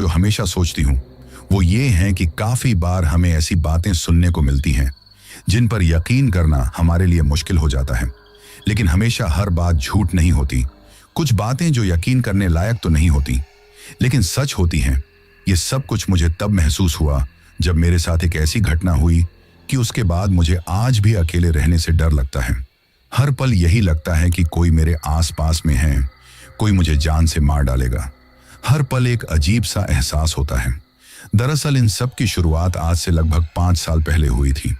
जो हमेशा सोचती हूँ वो ये है कि काफी बार हमें ऐसी बातें सुनने को मिलती हैं जिन पर यकीन करना हमारे लिए मुश्किल हो जाता है। लेकिन हमेशा हर बात झूठ नहीं होती। कुछ बातें जो यकीन करने लायक तो नहीं होती लेकिन सच होती हैं। ये सब कुछ मुझे तब महसूस हुआ जब मेरे साथ एक ऐसी घटना हुई कि उसके बाद मुझे आज भी अकेले रहने से डर लगता है। हर पल यही लगता है कि कोई मेरे आसपास में है, कोई मुझे जान से मार डालेगा। हर पल एक अजीब सा एहसास होता है। दरअसल इन सब की शुरुआत आज से लगभग 5 साल पहले हुई थी।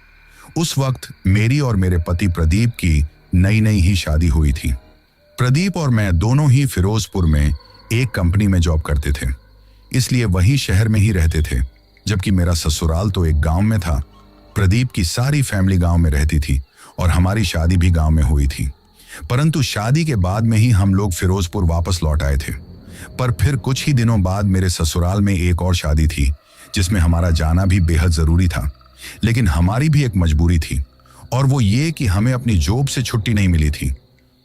उस वक्त मेरी और मेरे पति प्रदीप की नई नई ही शादी हुई थी। प्रदीप और मैं दोनों ही फिरोजपुर में एक कंपनी में जॉब करते थे, इसलिए वही शहर में ही रहते थे, जबकि मेरा ससुराल तो एक गांव में था। प्रदीप की सारी फैमिली गांव में रहती थी और हमारी शादी भी गांव में हुई थी। परंतु शादी के बाद में ही हम लोग फिरोजपुर वापस लौट आए थे। पर फिर कुछ ही दिनों बाद मेरे ससुराल में एक और शादी थी जिसमें हमारा जाना भी बेहद जरूरी था। लेकिन हमारी भी एक मजबूरी थी और वो ये कि हमें अपनी जॉब से छुट्टी नहीं मिली थी।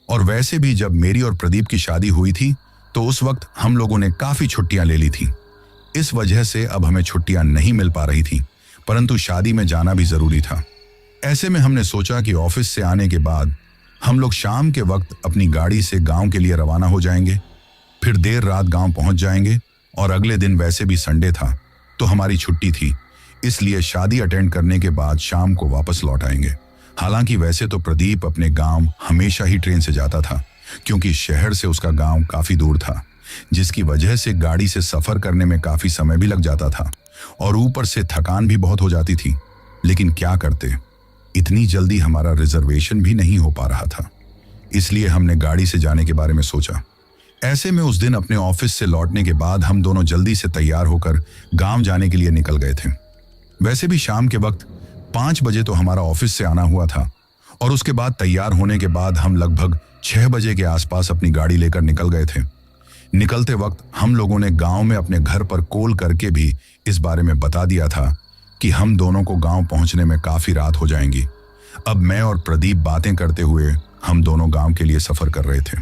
और वैसे भी जब मेरी और प्रदीप की शादी हुई थी तो उस वक्त हम लोगों ने काफी छुट्टियां ले ली थी। इस वजह से अब हमें छुट्टियां नहीं मिल पा रही थी, परंतु शादी में जाना भी जरूरी था। ऐसे में हमने सोचा कि ऑफिस से आने के बाद हम लोग शाम के वक्त अपनी गाड़ी से गांव के लिए रवाना हो जाएंगे, फिर देर रात गांव पहुंच जाएंगे और अगले दिन वैसे भी संडे था तो हमारी छुट्टी थी, इसलिए शादी अटेंड करने के बाद शाम को वापस लौट आएंगे। हालांकि वैसे तो प्रदीप अपने गांव हमेशा ही ट्रेन से जाता था, क्योंकि शहर से उसका गांव काफी दूर था, जिसकी वजह से गाड़ी से सफर करने में काफी समय भी लग जाता था और ऊपर से थकान भी बहुत हो जाती थी। लेकिन क्या करते, इतनी जल्दी हमारा रिजर्वेशन भी नहीं हो पा रहा था, इसलिए हमने गाड़ी से जाने के बारे में सोचा। ऐसे में उस दिन अपने ऑफिस से लौटने के बाद हम दोनों जल्दी से तैयार होकर गांव जाने के लिए निकल गए थे। वैसे भी शाम के वक्त 5 बजे तो हमारा ऑफिस से आना हुआ था और उसके बाद तैयार होने के बाद हम लगभग 6 बजे के आसपास अपनी गाड़ी लेकर निकल गए थे। निकलते वक्त हम लोगों ने गांव में अपने घर पर कॉल करके भी इस बारे में बता दिया था कि हम दोनों को गांव पहुंचने में काफी रात हो जाएंगी। अब मैं और प्रदीप बातें करते हुए हम दोनों गांव के लिए सफर कर रहे थे।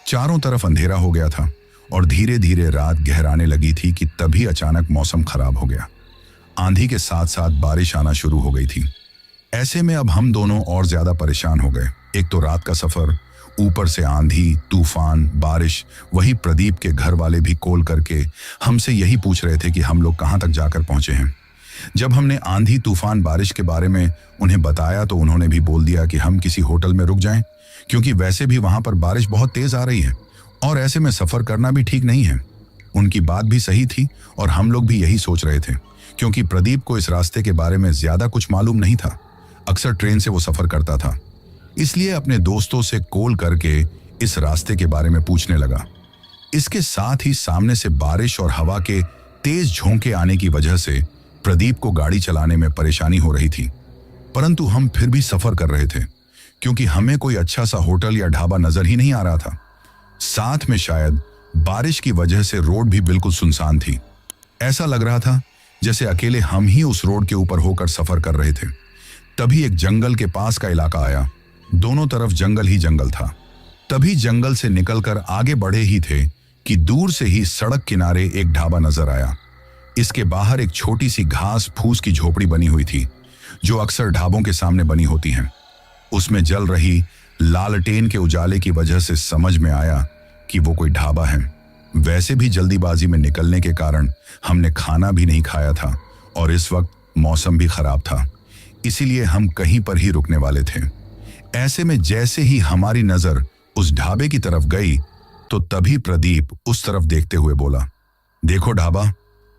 चारों तरफ अंधेरा हो गया था और धीरे धीरे रात गहराने लगी थी कि तभी अचानक मौसम खराब हो गया। आंधी के साथ साथ बारिश आना शुरू हो गई थी। ऐसे में अब हम दोनों और ज्यादा परेशान हो गए। एक तो रात का सफर, ऊपर से आंधी, तूफान, बारिश। वही प्रदीप के घर वाले भी कॉल करके हमसे यही पूछ रहे थे कि हम लोग कहाँ तक जाकर पहुंचे हैं। जब हमने आंधी, तूफान, बारिश के बारे में उन्हें बताया तो उन्होंने भी बोल दिया कि हम किसी होटल में रुक जाएं, क्योंकि वैसे भी वहां पर बारिश बहुत तेज आ रही है और ऐसे में सफर करना भी ठीक नहीं है। उनकी बात भी सही थी और हम लोग भी यही सोच रहे थे, क्योंकि प्रदीप को इस रास्ते के बारे में ज्यादा कुछ मालूम नहीं था। अक्सर ट्रेन से वो सफर करता था, इसलिए अपने दोस्तों से कॉल करके इस रास्ते के बारे में पूछने लगा। इसके साथ ही सामने से बारिश और हवा के तेज झोंके आने की वजह से प्रदीप को गाड़ी चलाने में परेशानी हो रही थी, परंतु हम फिर भी सफर कर रहे थे, क्योंकि हमें कोई अच्छा सा होटल या ढाबा नजर ही नहीं आ रहा था। साथ में शायद बारिश की वजह से रोड भी बिल्कुल सुनसान थी। ऐसा लग रहा था जैसे अकेले हम ही उस रोड के ऊपर होकर सफर कर रहे थे। तभी एक जंगल के पास का इलाका आया। दोनों तरफ जंगल ही जंगल था। तभी जंगल से निकलकर आगे बढ़े ही थे कि दूर से ही सड़क किनारे एक ढाबा नजर आया। इसके बाहर एक छोटी सी घास फूस की झोपड़ी बनी हुई थी, जो अक्सर ढाबों के सामने बनी होती हैं। उसमें जल रही लालटेन के उजाले की वजह से समझ में आया कि वो कोई ढाबा है। वैसे भी जल्दीबाजी में निकलने के कारण हमने खाना भी नहीं खाया था और इस वक्त मौसम भी खराब था, इसीलिए हम कहीं पर ही रुकने वाले थे। ऐसे में जैसे ही हमारी नजर उस ढाबे की तरफ गई तो तभी प्रदीप उस तरफ देखते हुए बोला, देखो ढाबा।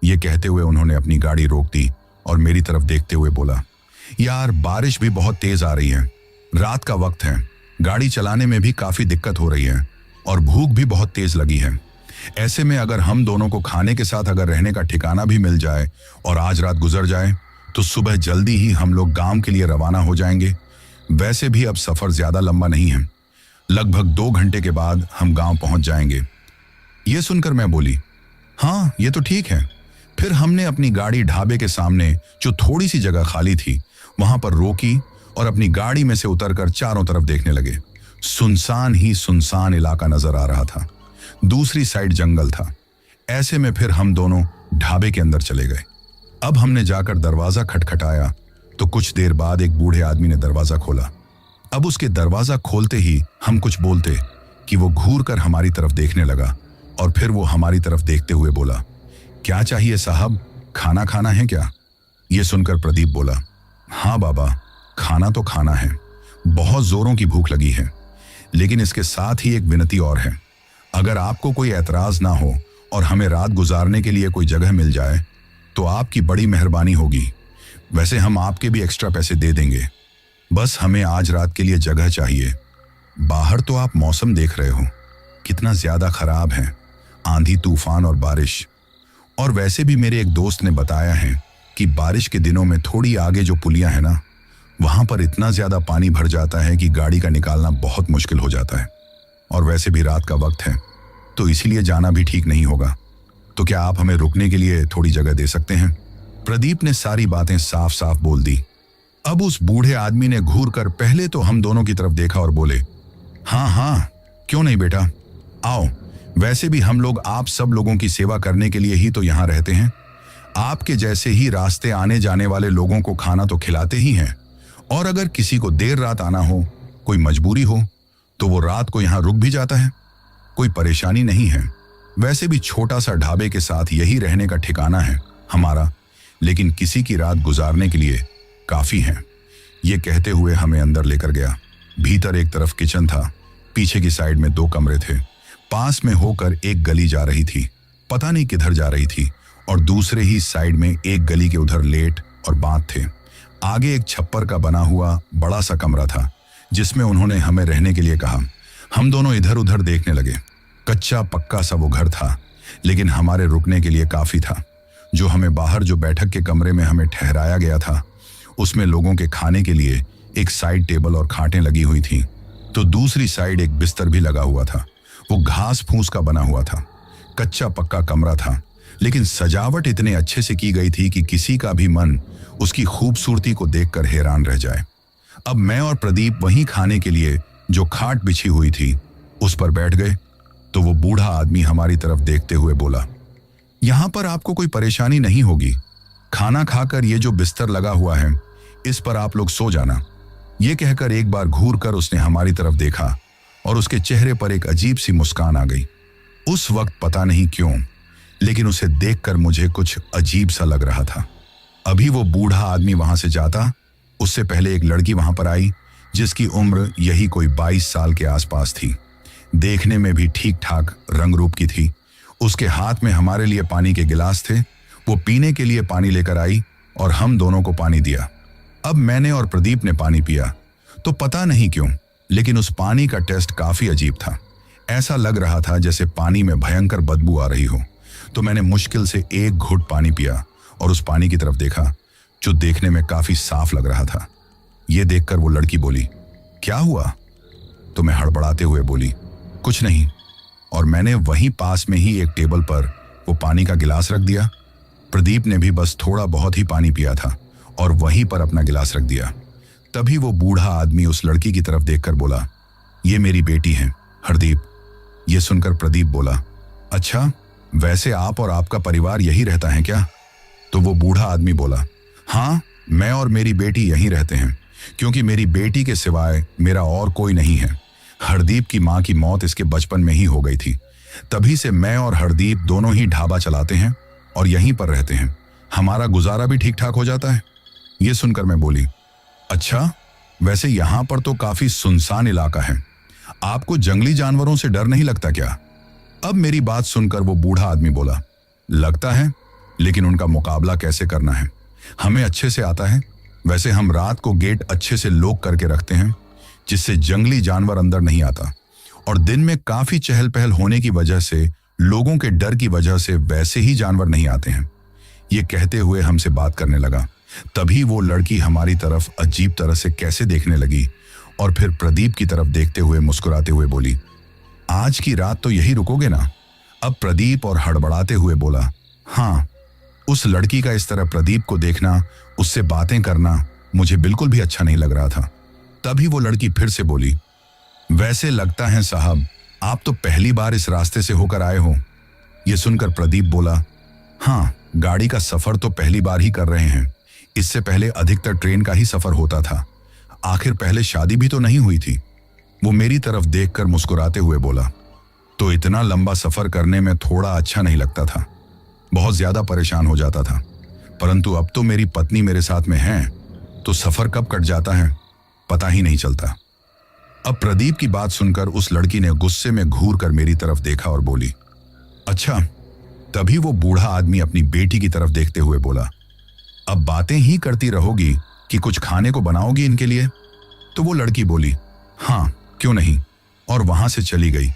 ये कहते हुए उन्होंने अपनी गाड़ी रोक दी और मेरी तरफ देखते हुए बोला, यार बारिश भी बहुत तेज आ रही है, रात का वक्त है, गाड़ी चलाने में भी काफी दिक्कत हो रही है और भूख भी बहुत तेज लगी है। ऐसे में अगर हम दोनों को खाने के साथ अगर रहने का ठिकाना भी मिल जाए और आज रात गुजर जाए तो सुबह जल्दी ही हम लोग गांव के लिए रवाना हो जाएंगे। वैसे भी अब सफर ज्यादा लंबा नहीं है, लगभग 2 घंटे के बाद हम गांव पहुंच जाएंगे। ये सुनकर मैं बोली, हाँ ये तो ठीक है। फिर हमने अपनी गाड़ी ढाबे के सामने जो थोड़ी सी जगह खाली थी वहां पर रोकी और अपनी गाड़ी में से उतरकर चारों तरफ देखने लगे। सुनसान ही सुनसान इलाका नजर आ रहा था, दूसरी साइड जंगल था। ऐसे में फिर हम दोनों ढाबे के अंदर चले गए। अब हमने जाकर दरवाजा खटखटाया तो कुछ देर बाद एक बूढ़े आदमी ने दरवाजा खोला। अब उसके दरवाजा खोलते ही हम कुछ बोलते कि वो घूर कर हमारी तरफ देखने लगा और फिर वो हमारी तरफ देखते हुए बोला, क्या चाहिए साहब, खाना खाना है क्या? ये सुनकर प्रदीप बोला, हाँ बाबा, खाना तो खाना है, बहुत जोरों की भूख लगी है, लेकिन इसके साथ ही एक विनती और है। अगर आपको कोई एतराज ना हो और हमें रात गुजारने के लिए कोई जगह मिल जाए तो आपकी बड़ी मेहरबानी होगी। वैसे हम आपके भी एक्स्ट्रा पैसे दे देंगे, बस हमें आज रात के लिए जगह चाहिए। बाहर तो आप मौसम देख रहे हो कितना ज्यादा खराब है, आंधी तूफान और बारिश। और वैसे भी मेरे एक दोस्त ने बताया है कि बारिश के दिनों में थोड़ी आगे जो पुलियां है ना, वहां पर इतना ज्यादा पानी भर जाता है कि गाड़ी का निकालना बहुत मुश्किल हो जाता है। और वैसे भी रात का वक्त है तो इसीलिए जाना भी ठीक नहीं होगा। तो क्या आप हमें रुकने के लिए थोड़ी जगह दे सकते हैं? प्रदीप ने सारी बातें साफ साफ बोल दी। अब उस बूढ़े आदमी ने घूर कर पहले तो हम दोनों की तरफ देखा और बोले, हाँ हाँ, क्यों नहीं बेटा, आओ। वैसे भी हम लोग आप सब लोगों की सेवा करने के लिए ही तो यहाँ रहते हैं। आपके जैसे ही रास्ते आने जाने वाले लोगों को खाना तो खिलाते ही हैं, और अगर किसी को देर रात आना हो, कोई मजबूरी हो, तो वो रात को यहाँ रुक भी जाता है, कोई परेशानी नहीं है। वैसे भी छोटा सा ढाबे के साथ यही रहने का ठिकाना है हमारा, लेकिन किसी की रात गुजारने के लिए काफी है। ये कहते हुए हमें अंदर लेकर गया। भीतर एक तरफ किचन था, पीछे की साइड में 2 कमरे थे, पास में होकर एक गली जा रही थी, पता नहीं किधर जा रही थी, और दूसरे ही साइड में एक गली के उधर लेट और बांध थे। आगे एक छप्पर का बना हुआ बड़ा सा कमरा था जिसमें उन्होंने हमें रहने के लिए कहा। हम दोनों इधर उधर देखने लगे। कच्चा पक्का सा वो घर था, लेकिन हमारे रुकने के लिए काफी था। जो हमें बाहर जो बैठक के कमरे में हमें ठहराया गया था, उसमें लोगों के खाने के लिए एक साइड टेबल और खाटें लगी हुई थी, तो दूसरी साइड एक बिस्तर भी लगा हुआ था। वो घास फूस का बना हुआ था। कच्चा पक्का कमरा था, लेकिन सजावट इतने अच्छे से की गई थी कि किसी का भी मन उसकी खूबसूरती को देखकर हैरान रह जाए। अब मैं और प्रदीप वहीं खाने के लिए जो खाट बिछी हुई थी उस पर बैठ गए, तो वो बूढ़ा आदमी हमारी तरफ देखते हुए बोला, यहां पर आपको कोई परेशानी नहीं होगी। खाना खाकर ये जो बिस्तर लगा हुआ है, इस पर आप लोग सो जाना। ये कहकर एक बार घूर कर उसने हमारी तरफ देखा और उसके चेहरे पर एक अजीब सी मुस्कान आ गई। उस वक्त पता नहीं क्यों, लेकिन उसे देखकर मुझे कुछ अजीब सा लग रहा था। अभी वो बूढ़ा आदमी वहां से जाता, उससे पहले एक लड़की वहां पर आई जिसकी उम्र यही कोई 22 साल के आसपास थी। देखने में भी ठीक ठाक रंग रूप की थी। उसके हाथ में हमारे लिए पानी के गिलास थे। वो पीने के लिए पानी लेकर आई और हम दोनों को पानी दिया। अब मैंने और प्रदीप ने पानी पिया, तो पता नहीं क्यों, लेकिन उस पानी का टेस्ट काफी अजीब था। ऐसा लग रहा था जैसे पानी में भयंकर बदबू आ रही हो। तो मैंने मुश्किल से एक घुट पानी पिया और उस पानी की तरफ देखा जो देखने में काफी साफ लग रहा था। ये देखकर वो लड़की बोली, क्या हुआ? तो मैं हड़बड़ाते हुए बोली, कुछ नहीं। और मैंने वहीं पास में ही एक टेबल पर वो पानी का गिलास रख दिया। प्रदीप ने भी बस थोड़ा बहुत ही पानी पिया था और वहीं पर अपना गिलास रख दिया। तभी वो बूढ़ा आदमी उस लड़की की तरफ देखकर बोला, ये मेरी बेटी है हरदीप। ये सुनकर प्रदीप बोला, अच्छा, वैसे आप और आपका परिवार यही रहता है क्या? तो वो बूढ़ा आदमी बोला, हाँ, मैं और मेरी बेटी यहीं रहते हैं, क्योंकि मेरी बेटी के सिवाय मेरा और कोई नहीं है। हरदीप की माँ की मौत इसके बचपन में ही हो गई थी। तभी से मैं और हरदीप दोनों ही ढाबा चलाते हैं और यहीं पर रहते हैं। हमारा गुजारा भी ठीक ठाक हो जाता है। ये सुनकर मैं बोली, अच्छा, वैसे यहाँ पर तो काफी सुनसान इलाका है, आपको जंगली जानवरों से डर नहीं लगता क्या? अब मेरी बात सुनकर वो बूढ़ा आदमी बोला, लगता है, लेकिन उनका मुकाबला कैसे करना है हमें अच्छे से आता है। वैसे हम रात को गेट अच्छे से लॉक करके रखते हैं, जिससे जंगली जानवर अंदर नहीं आता, और दिन में काफी चहल पहल होने की वजह से, लोगों के डर की वजह से वैसे ही जानवर नहीं आते हैं। ये कहते हुए हमसे बात करने लगा। तभी वो लड़की हमारी तरफ अजीब तरह से कैसे देखने लगी और फिर प्रदीप की तरफ देखते हुए मुस्कुराते हुए बोली, आज की रात तो यही रुकोगे ना? अब प्रदीप और हड़बड़ाते हुए बोला, हाँ। उस लड़की का इस तरह प्रदीप को देखना, उससे बातें करना मुझे बिल्कुल भी अच्छा नहीं लग रहा था। तभी वो लड़की फिर से बोली, वैसे लगता है साहब, आप तो पहली बार इस रास्ते से होकर आए हो। ये सुनकर प्रदीप बोला, हाँ, गाड़ी का सफर तो पहली बार ही कर रहे हैं। इससे पहले अधिकतर ट्रेन का ही सफर होता था। आखिर पहले शादी भी तो नहीं हुई थी। वो मेरी तरफ देखकर मुस्कुराते हुए बोला, तो इतना लंबा सफर करने में थोड़ा अच्छा नहीं लगता था। बहुत ज्यादा परेशान हो जाता था। परंतु अब तो मेरी पत्नी मेरे साथ में है, तो सफर कब कट जाता है पता ही नहीं चलता। अब प्रदीप की बात सुनकर उस लड़की ने गुस्से में घूर कर मेरी तरफ देखा और बोली, अच्छा। तभी वो बूढ़ा आदमी अपनी बेटी की तरफ देखते हुए बोला, अब बातें ही करती रहोगी कि कुछ खाने को बनाओगी इनके लिए? तो वो लड़की बोली, हाँ क्यों नहीं, और वहां से चली गई।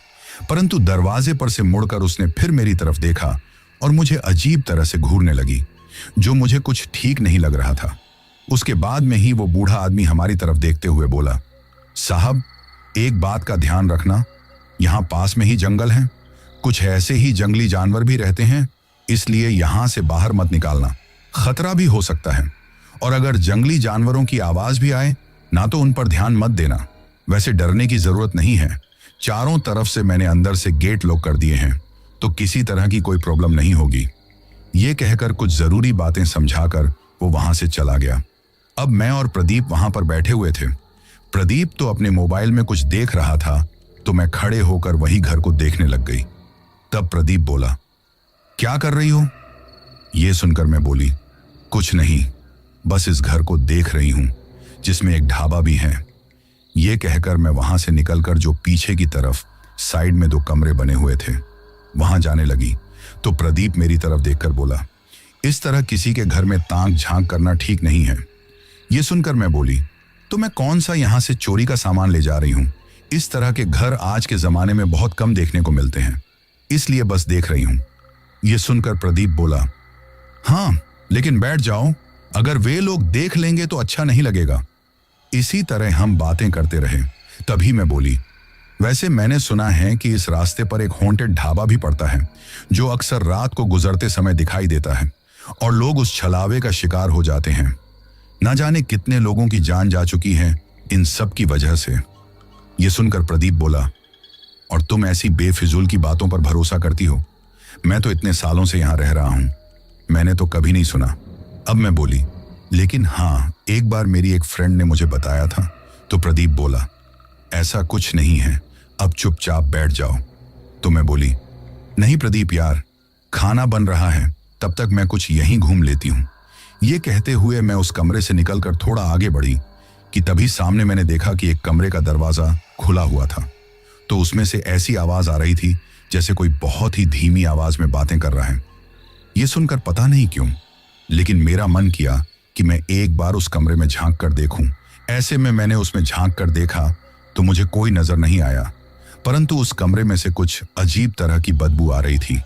परंतु दरवाजे पर से मुड़कर उसने फिर मेरी तरफ देखा और मुझे अजीब तरह से घूरने लगी, जो मुझे कुछ ठीक नहीं लग रहा था। उसके बाद में ही वो बूढ़ा आदमी हमारी तरफ देखते हुए बोला, साहब एक बात का ध्यान रखना, यहाँ पास में ही जंगल है, कुछ ऐसे ही जंगली जानवर भी रहते हैं, इसलिए यहां से बाहर मत निकालना, खतरा भी हो सकता है। और अगर जंगली जानवरों की आवाज भी आए ना तो उन पर ध्यान मत देना। वैसे डरने की जरूरत नहीं है, चारों तरफ से मैंने अंदर से गेट लॉक कर दिए हैं, तो किसी तरह की कोई प्रॉब्लम नहीं होगी। ये कहकर कुछ जरूरी बातें समझाकर वो वहां से चला गया। अब मैं और प्रदीप वहां पर बैठे हुए थे। प्रदीप तो अपने मोबाइल में कुछ देख रहा था, तो मैं खड़े होकर वही घर को देखने लग गई। तब प्रदीप बोला, क्या कर रही हो? ये सुनकर मैं बोली, कुछ नहीं, बस इस घर को देख रही हूं, जिसमें एक ढाबा भी है। ये कहकर मैं वहां से निकलकर जो पीछे की तरफ साइड में 2 कमरे बने हुए थे वहां जाने लगी। तो प्रदीप मेरी तरफ देखकर बोला, इस तरह किसी के घर में ताक झांक करना ठीक नहीं है। ये सुनकर मैं बोली, तो मैं कौन सा यहां से चोरी का सामान ले जा रही हूं? इस तरह के घर आज के जमाने में बहुत कम देखने को मिलते हैं, इसलिए बस देख रही हूं। ये सुनकर प्रदीप बोला, हाँ लेकिन बैठ जाओ, अगर वे लोग देख लेंगे तो अच्छा नहीं लगेगा। इसी तरह हम बातें करते रहे। तभी मैं बोली, वैसे मैंने सुना है कि इस रास्ते पर एक हॉन्टेड ढाबा भी पड़ता है, जो अक्सर रात को गुजरते समय दिखाई देता है और लोग उस छलावे का शिकार हो जाते हैं। ना जाने कितने लोगों की जान जा चुकी है इन सब की वजह से। यह सुनकर प्रदीप बोला, और तुम ऐसी बेफिजूल की बातों पर भरोसा करती हो? मैं तो इतने सालों से यहां रह रहा हूं, मैंने तो कभी नहीं सुना। अब मैं बोली, लेकिन हाँ एक बार मेरी एक फ्रेंड ने मुझे बताया था। तो प्रदीप बोला, ऐसा कुछ नहीं है, अब चुपचाप बैठ जाओ। तो मैं बोली, नहीं प्रदीप यार, खाना बन रहा है, तब तक मैं कुछ यहीं घूम लेती हूँ। ये कहते हुए मैं उस कमरे से निकलकर थोड़ा आगे बढ़ी कि तभी सामने मैंने देखा कि एक कमरे का दरवाजा खुला हुआ था। तो उसमें से ऐसी आवाज आ रही थी जैसे कोई बहुत ही धीमी आवाज में बातें कर रहा है। ये सुनकर पता नहीं क्यों, लेकिन मेरा मन किया कि मैं एक बार उस कमरे में झांक कर देखूं। ऐसे में मैंने उसमें झांक कर देखा तो मुझे कोई नजर नहीं आया, परंतु उस कमरे में से कुछ अजीब तरह की बदबू आ रही थी।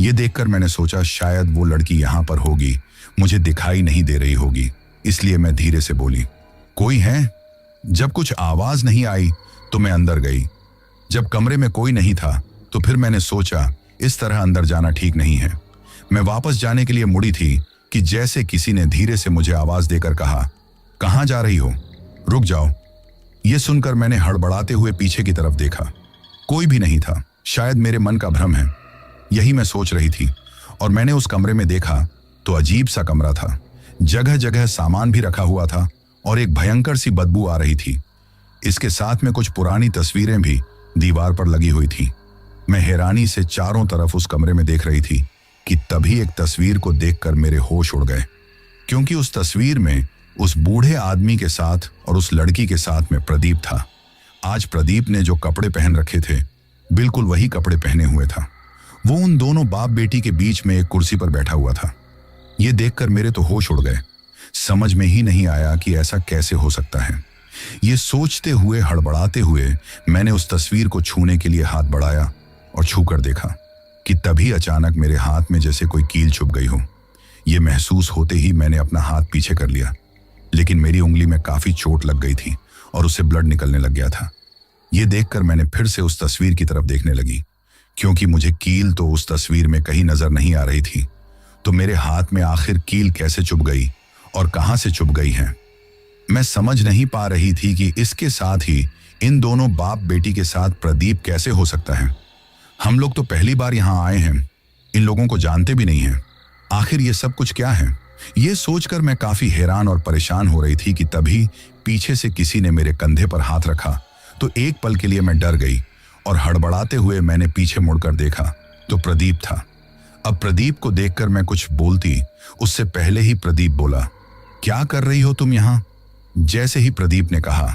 ये देखकर मैंने सोचा शायद वो लड़की यहां पर होगी, मुझे दिखाई नहीं दे रही होगी, इसलिए मैं धीरे से बोली, कोई है? जब कुछ आवाज नहीं आई तो मैं अंदर गई। जब कमरे में कोई नहीं था तो फिर मैंने सोचा इस तरह अंदर जाना ठीक नहीं है। मैं वापस जाने के लिए मुड़ी थी कि जैसे किसी ने धीरे से मुझे आवाज देकर कहा, कहां जा रही हो? रुक जाओ। यह सुनकर मैंने हड़बड़ाते हुए पीछे की तरफ देखा। कोई भी नहीं था, शायद मेरे मन का भ्रम है, यही मैं सोच रही थी। और मैंने उस कमरे में देखा तो अजीब सा कमरा था, जगह जगह सामान भी रखा हुआ था और एक भयंकर सी बदबू आ रही थी। इसके साथ में कुछ पुरानी तस्वीरें भी दीवार पर लगी हुई थी। मैं हैरानी से चारों तरफ उस कमरे में देख रही थी कि तभी एक तस्वीर को देखकर मेरे होश उड़ गए, क्योंकि उस तस्वीर में उस बूढ़े आदमी के साथ और उस लड़की के साथ में प्रदीप था। आज प्रदीप ने जो कपड़े पहन रखे थे बिल्कुल वही कपड़े पहने हुए था। वो उन दोनों बाप बेटी के बीच में एक कुर्सी पर बैठा हुआ था। ये देखकर मेरे तो होश उड़ गए। समझ में ही नहीं आया कि ऐसा कैसे हो सकता है। ये सोचते हुए हड़बड़ाते हुए मैंने उस तस्वीर को छूने के लिए हाथ बढ़ाया और छू कर देखा कि तभी अचानक मेरे हाथ में जैसे कोई कील चुभ गई हो। ये महसूस होते ही मैंने अपना हाथ पीछे कर लिया, लेकिन मेरी उंगली में काफी चोट लग गई थी और उससे ब्लड निकलने लग गया था। ये देखकर मैंने फिर से उस तस्वीर की तरफ देखने लगी, क्योंकि मुझे कील तो उस तस्वीर में कहीं नजर नहीं आ रही थी। तो मेरे हाथ में आखिर कील कैसे चुभ गई और कहां से चुभ गई है, मैं समझ नहीं पा रही थी कि इसके साथ ही इन दोनों बाप बेटी के साथ प्रदीप कैसे हो सकता है। हम लोग तो पहली बार यहां आए हैं, इन लोगों को जानते भी नहीं हैं। आखिर ये सब कुछ क्या है? ये सोचकर मैं काफी हैरान और परेशान हो रही थी कि तभी पीछे से किसी ने मेरे कंधे पर हाथ रखा। तो एक पल के लिए मैं डर गई और हड़बड़ाते हुए मैंने पीछे मुड़कर देखा तो प्रदीप था। अब प्रदीप को देखकर मैं कुछ बोलती उससे पहले ही प्रदीप बोला, क्या कर रही हो तुम यहाँ? जैसे ही प्रदीप ने कहा,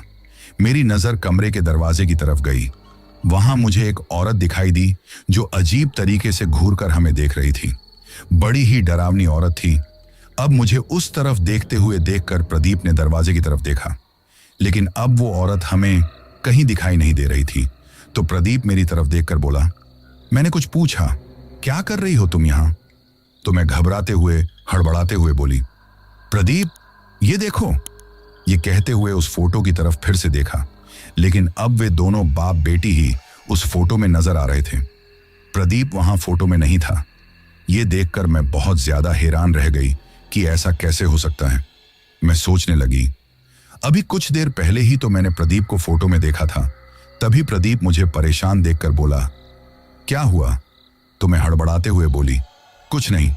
मेरी नजर कमरे के दरवाजे की तरफ गई। वहां मुझे एक औरत दिखाई दी जो अजीब तरीके से घूरकर हमें देख रही थी। बड़ी ही डरावनी औरत थी। अब मुझे उस तरफ देखते हुए देखकर प्रदीप ने दरवाजे की तरफ देखा, लेकिन अब वो औरत हमें कहीं दिखाई नहीं दे रही थी। तो प्रदीप मेरी तरफ देखकर बोला, मैंने कुछ पूछा, क्या कर रही हो तुम यहां? तो मैं घबराते हुए हड़बड़ाते हुए बोली, प्रदीप ये देखो। ये कहते हुए उस फोटो की तरफ फिर से देखा, लेकिन अब वे दोनों बाप बेटी ही उस फोटो में नजर आ रहे थे। प्रदीप वहां फोटो में नहीं था। ये देखकर मैं बहुत ज्यादा हैरान रह गई कि ऐसा कैसे हो सकता है। मैं सोचने लगी, अभी कुछ देर पहले ही तो मैंने प्रदीप को फोटो में देखा था। तभी प्रदीप मुझे परेशान देखकर बोला, क्या हुआ? तो मैं हड़बड़ाते हुए बोली, कुछ नहीं।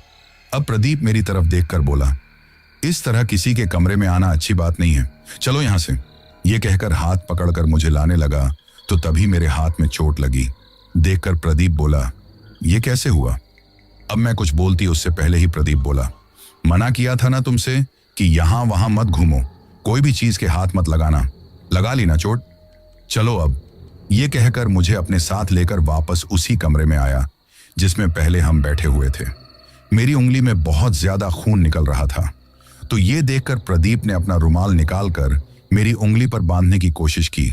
अब प्रदीप मेरी तरफ देखकर बोला, इस तरह किसी के कमरे में आना अच्छी बात नहीं है, चलो यहां से। ये कहकर हाथ पकड़कर मुझे लाने लगा तो तभी मेरे हाथ में चोट लगी। देखकर प्रदीप बोला, ये कैसे हुआ? अब मैं कुछ बोलती उससे पहले ही प्रदीप बोला, मना किया था ना तुमसे कि यहां वहां मत घूमो, कोई भी चीज के हाथ मत लगाना। लगा ली ना चोट? चलो अब। ये कहकर मुझे अपने साथ लेकर वापस उसी कमरे में आया जिसमें पहले हम बैठे हुए थे। मेरी उंगली में बहुत ज्यादा खून निकल रहा था। तो ये देखकर प्रदीप ने अपना रुमाल निकालकर मेरी उंगली पर बांधने की कोशिश की,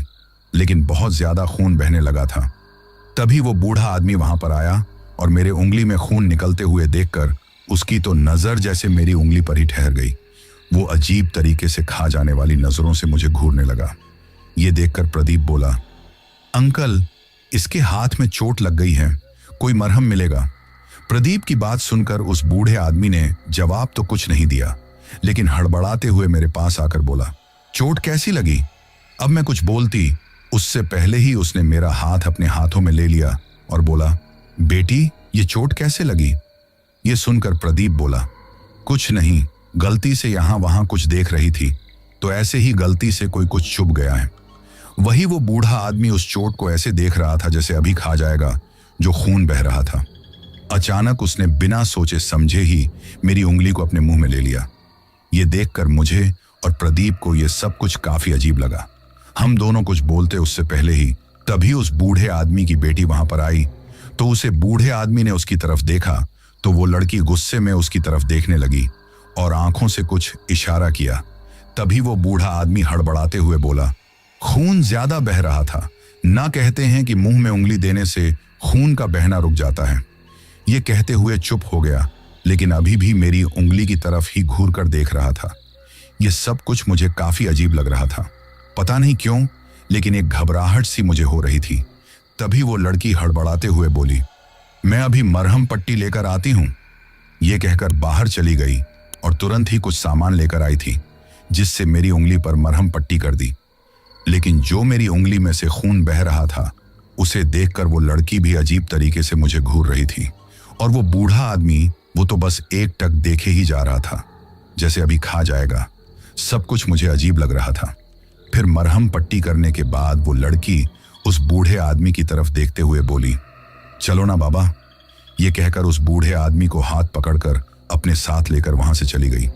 लेकिन बहुत ज्यादा खून बहने लगा था। तभी वो बूढ़ा आदमी वहां पर आया और मेरे उंगली में खून निकलते हुए देखकर उसकी तो नजर जैसे मेरी उंगली पर ही ठहर गई। वो अजीब तरीके से खा जाने वाली नजरों से मुझे घूरने लगा। ये देखकर प्रदीप बोला, अंकल इसके हाथ में चोट लग गई है, कोई मरहम मिलेगा? प्रदीप की बात सुनकर उस बूढ़े आदमी ने जवाब तो कुछ नहीं दिया, लेकिन हड़बड़ाते हुए मेरे पास आकर बोला, चोट कैसी लगी? अब मैं कुछ बोलती उससे पहले ही उसने मेरा हाथ अपने हाथों में ले लिया और बोला, बेटी ये चोट कैसे लगी? ये सुनकर प्रदीप बोला, कुछ नहीं, गलती से यहां वहां कुछ देख रही थी तो ऐसे ही गलती से कोई कुछ चुभ गया है। वही वो बूढ़ा आदमी उस चोट को ऐसे देख रहा था जैसे अभी खा जाएगा, जो खून बह रहा था। अचानक उसने बिना सोचे समझे ही मेरी उंगली को अपने मुंह में ले लिया। ये देखकर मुझे और प्रदीप को ये सब कुछ काफी अजीब लगा। हम दोनों कुछ बोलते उससे पहले ही तभी उस बूढ़े आदमी की बेटी वहां पर आई। तो उसे बूढ़े आदमी ने उसकी तरफ देखा तो वो लड़की गुस्से में उसकी तरफ देखने लगी और आंखों से कुछ इशारा किया। तभी वो बूढ़ा आदमी हड़बड़ाते हुए बोला, खून ज्यादा बह रहा था, ना कहते हैं कि मुंह में उंगली देने से खून का बहना रुक जाता है। ये कहते हुए चुप हो गया, लेकिन अभी भी मेरी उंगली की तरफ ही घूर कर देख रहा था। ये सब कुछ मुझे काफी अजीब लग रहा था। पता नहीं क्यों, लेकिन एक घबराहट सी मुझे हो रही थी। तभी वो लड़की हड़बड़ाते हुए बोली, मैं अभी मरहम पट्टी लेकर आती हूं। ये कहकर बाहर चली गई और तुरंत ही कुछ सामान लेकर आई थी, जिससे मेरी उंगली पर मरहम पट्टी कर दी। लेकिन जो मेरी उंगली में से खून बह रहा था, उसे देखकर वो लड़की भी अजीब तरीके से मुझे घूर रही थी। और वो बूढ़ा आदमी, वो तो बस एक टक देखे ही जा रहा था, जैसे अभी खा जाएगा। सब कुछ मुझे अजीब लग रहा था। फिर मरहम पट्टी करने के बाद वो लड़की उस बूढ़े आदमी की तरफ देखते हुए बोली, चलो ना बाबा। ये कहकर उस बूढ़े आदमी को हाथ पकड़कर अपने साथ लेकर वहां से चली गई।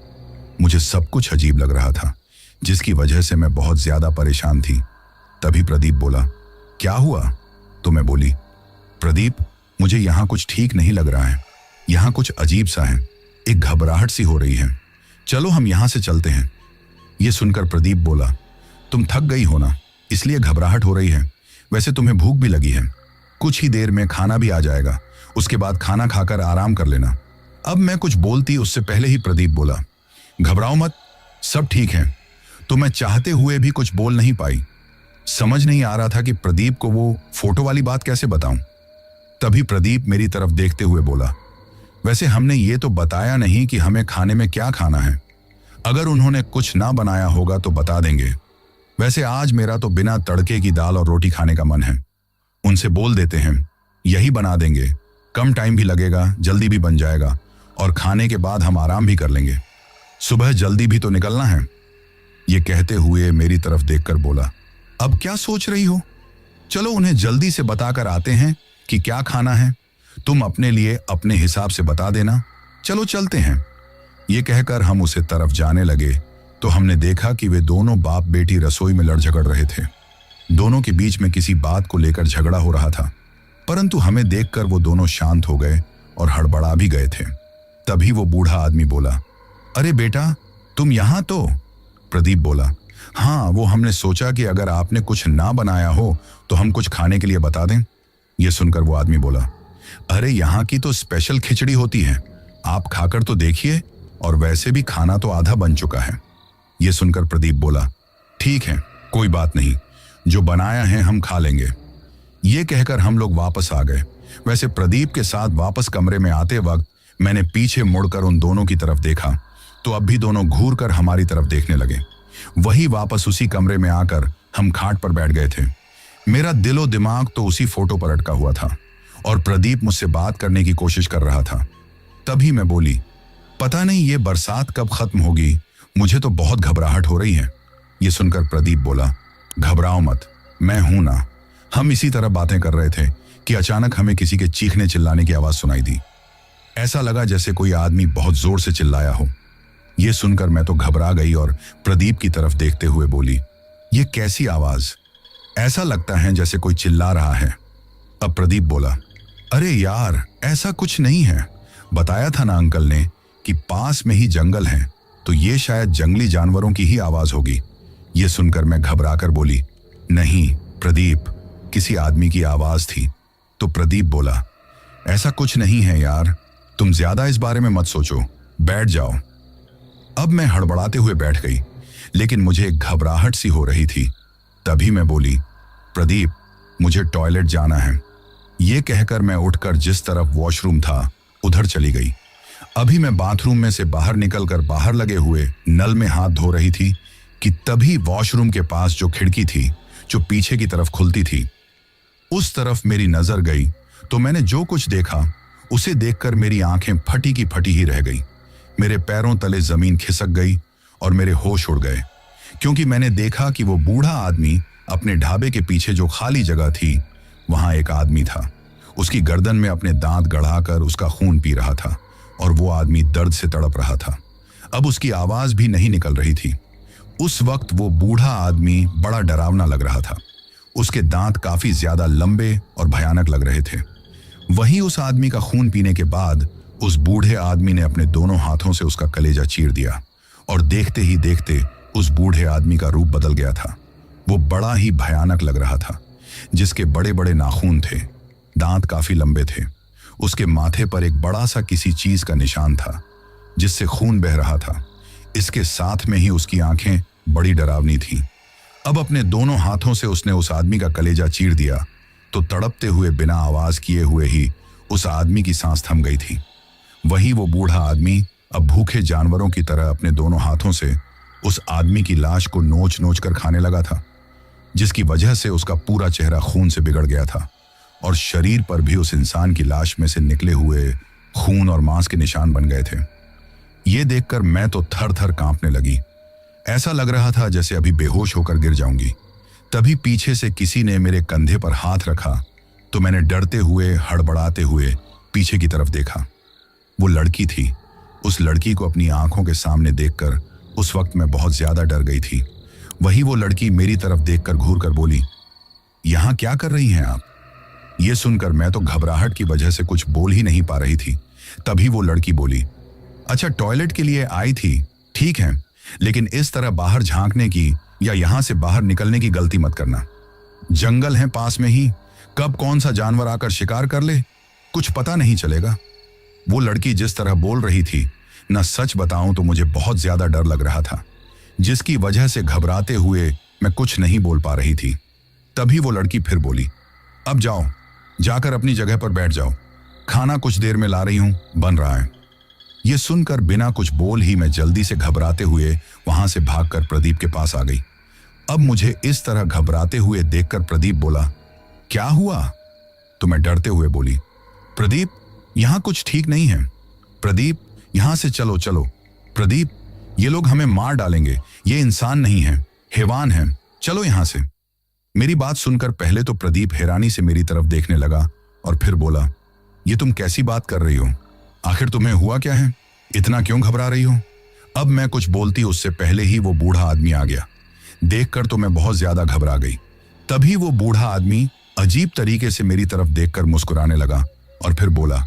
मुझे सब कुछ अजीब लग रहा था, जिसकी वजह से मैं बहुत ज्यादा परेशान थी। तभी प्रदीप बोला, क्या हुआ? तो मैं बोली, प्रदीप मुझे यहाँ कुछ ठीक नहीं लग रहा है, यहाँ कुछ अजीब सा है, एक घबराहट सी हो रही है, चलो हम यहाँ से चलते हैं। ये सुनकर प्रदीप बोला, तुम थक गई हो ना, इसलिए घबराहट हो रही है। वैसे तुम्हें भूख भी लगी है, कुछ ही देर में खाना भी आ जाएगा, उसके बाद खाना खाकर आराम कर लेना। अब मैं कुछ बोलती उससे पहले ही प्रदीप बोला, घबराओ मत, सब ठीक है। तो मैं चाहते हुए भी कुछ बोल नहीं पाई। समझ नहीं आ रहा था कि प्रदीप को वो फोटो वाली बात कैसे बताऊं। तभी प्रदीप मेरी तरफ देखते हुए बोला, वैसे हमने ये तो बताया नहीं कि हमें खाने में क्या खाना है। अगर उन्होंने कुछ ना बनाया होगा तो बता देंगे। वैसे आज मेरा तो बिना तड़के की दाल और रोटी खाने का मन है। उनसे बोल देते हैं, यही बना देंगे, कम टाइम भी लगेगा, जल्दी भी बन जाएगा और खाने के बाद हम आराम भी कर लेंगे। सुबह जल्दी भी तो निकलना है। ये कहते हुए मेरी तरफ देखकर बोला, अब क्या सोच रही हो? चलो उन्हें जल्दी से बताकर आते हैं कि क्या खाना है। तुम अपने लिए अपने हिसाब से बता देना। चलो चलते हैं। ये कहकर हम उसे तरफ जाने लगे तो हमने देखा कि वे दोनों बाप बेटी रसोई में लड़ झगड़ रहे थे। दोनों के बीच में किसी बात को लेकर झगड़ा हो रहा था, परंतु हमें देखकर वो दोनों शांत हो गए और हड़बड़ा भी गए थे। तभी वो बूढ़ा आदमी बोला, अरे बेटा, तुम यहां तो? प्रदीप बोला, हाँ, वो हमने सोचा कि अगर आपने कुछ ना बनाया हो तो हम कुछ खाने के लिए बता दें। ये सुनकर वो आदमी बोला, अरे यहाँ की तो स्पेशल खिचड़ी होती है, आप खाकर तो देखिए, और वैसे भी खाना तो आधा बन चुका है। ये सुनकर प्रदीप बोला, ठीक है, कोई बात नहीं, जो बनाया है हम खा लेंगे। ये कहकर हम लोग वापस आ गए। वैसे प्रदीप के साथ वापस कमरे में आते वक्त मैंने पीछे मुड़कर उन दोनों की तरफ देखा तो अब भी दोनों घूर कर हमारी तरफ देखने लगे। वही वापस उसी कमरे में आकर हम खाट पर बैठ गए थे। मेरा दिलो दिमाग तो उसी फोटो पर अटका हुआ था और प्रदीप मुझसे बात करने की कोशिश कर रहा था। तभी मैं बोली, पता नहीं ये बरसात कब खत्म होगी, मुझे तो बहुत घबराहट हो रही है। ये सुनकर प्रदीप बोला, घबराओ मत, मैं हूं ना। हम इसी तरह बातें कर रहे थे कि अचानक हमें किसी के चीखने चिल्लाने की आवाज सुनाई दी। ऐसा लगा जैसे कोई आदमी बहुत जोर से चिल्लाया हो। ये सुनकर मैं तो घबरा गई और प्रदीप की तरफ देखते हुए बोली, ये कैसी आवाज? ऐसा लगता है जैसे कोई चिल्ला रहा है। अब प्रदीप बोला, अरे यार, ऐसा कुछ नहीं है, बताया था ना अंकल ने कि पास में ही जंगल है, तो ये शायद जंगली जानवरों की ही आवाज होगी। ये सुनकर मैं घबराकर बोली, नहीं प्रदीप, किसी आदमी की आवाज थी। तो प्रदीप बोला, ऐसा कुछ नहीं है यार, तुम ज्यादा इस बारे में मत सोचो, बैठ जाओ। अब मैं हड़बड़ाते हुए बैठ गई, लेकिन मुझे एक घबराहट सी हो रही थी। तभी मैं बोली, प्रदीप, मुझे टॉयलेट जाना है। ये कहकर मैं उठकर जिस तरफ वॉशरूम था उधर चली गई। अभी मैं बाथरूम में से बाहर निकलकर बाहर लगे हुए नल में हाथ धो रही थी कि तभी वॉशरूम के पास जो खिड़की थी जो पीछे की तरफ खुलती थी, उस तरफ मेरी नजर गई तो मैंने जो कुछ देखा उसे देखकर मेरी आंखें फटी की फटी ही रह गई। मेरे पैरों तले जमीन खिसक गई और मेरे होश उड़ गए, क्योंकि मैंने देखा कि वो बूढ़ा आदमी अपने ढाबे के पीछे जो खाली जगह थी वहां एक आदमी था। उसकी गर्दन में अपने दांत गड़ाकर उसका खून पी रहा था और वो आदमी दर्द से तड़प रहा था। अब उसकी आवाज भी नहीं निकल रही थी। उस वक्त वो बूढ़ा आदमी बड़ा डरावना लग रहा था। उसके दांत काफी ज्यादा लंबे और भयानक लग रहे थे। वहीं उस आदमी का खून पीने के बाद उस बूढ़े आदमी ने अपने दोनों हाथों से उसका कलेजा चीर दिया और देखते ही देखते उस बूढ़े आदमी का रूप बदल गया था। वो बड़ा ही भयानक लग रहा था, जिसके बड़े बड़े नाखून थे, दांत काफी लंबे थे। उसके माथे पर एक बड़ा सा किसी चीज का निशान था जिससे खून बह रहा था। इसके साथ में ही उसकी आंखें बड़ी डरावनी थीं। अब अपने दोनों हाथों से उसने उस आदमी का कलेजा चीर दिया तो तड़पते हुए बिना आवाज किए हुए ही उस आदमी की सांस थम गई थी। वही वो बूढ़ा आदमी अब भूखे जानवरों की तरह अपने दोनों हाथों से उस आदमी की लाश को नोच नोच कर खाने लगा था, जिसकी वजह से उसका पूरा चेहरा खून से बिगड़ गया था और शरीर पर भी उस इंसान की लाश में से निकले हुए खून और मांस के निशान बन गए थे। ये देखकर मैं तो थर थर कांपने लगी। ऐसा लग रहा था जैसे अभी बेहोश होकर गिर जाऊंगी। तभी पीछे से किसी ने मेरे कंधे पर हाथ रखा तो मैंने डरते हुए हड़बड़ाते हुए पीछे की तरफ देखा। वो लड़की थी। उस लड़की को अपनी आंखों के सामने देखकर उस वक्त मैं बहुत ज्यादा डर गई थी। वही वो लड़की मेरी तरफ देखकर घूर कर बोली, यहां क्या कर रही हैं आप? ये सुनकर मैं तो घबराहट की वजह से कुछ बोल ही नहीं पा रही थी। तभी वो लड़की बोली, अच्छा, टॉयलेट के लिए आई थी, ठीक है, लेकिन इस तरह बाहर झांकने की या यहां से बाहर निकलने की गलती मत करना। जंगल है पास में ही, कब कौन सा जानवर आकर शिकार कर ले कुछ पता नहीं चलेगा। वो लड़की जिस तरह बोल रही थी ना, सच बताऊं तो मुझे बहुत ज्यादा डर लग रहा था, जिसकी वजह से घबराते हुए मैं कुछ नहीं बोल पा रही थी। तभी वो लड़की फिर बोली, अब जाओ, जाकर अपनी जगह पर बैठ जाओ, खाना कुछ देर में ला रही हूं, बन रहा है। ये सुनकर बिना कुछ बोल ही मैं जल्दी से घबराते हुए वहां से भागकर प्रदीप के पास आ गई। अब मुझे इस तरह घबराते हुए देखकर प्रदीप बोला, क्या हुआ? तो मैं डरते हुए बोली, प्रदीप, यहां कुछ ठीक नहीं है। प्रदीप, यहां से चलो चलो। प्रदीप, ये लोग हमें मार डालेंगे, ये इंसान नहीं है, हैवान हैं, चलो यहां से। मेरी बात सुनकर पहले तो प्रदीप हैरानी से मेरी तरफ देखने लगा और फिर बोला, ये तुम कैसी बात कर रही हो? आखिर तुम्हें हुआ क्या है? इतना क्यों घबरा रही हो? अब मैं कुछ बोलती उससे पहले ही वो बूढ़ा आदमी आ गया। देखकर तो मैं बहुत ज्यादा घबरा गई। तभी वो बूढ़ा आदमी अजीब तरीके से मेरी तरफ देखकर मुस्कुराने लगा और फिर बोला,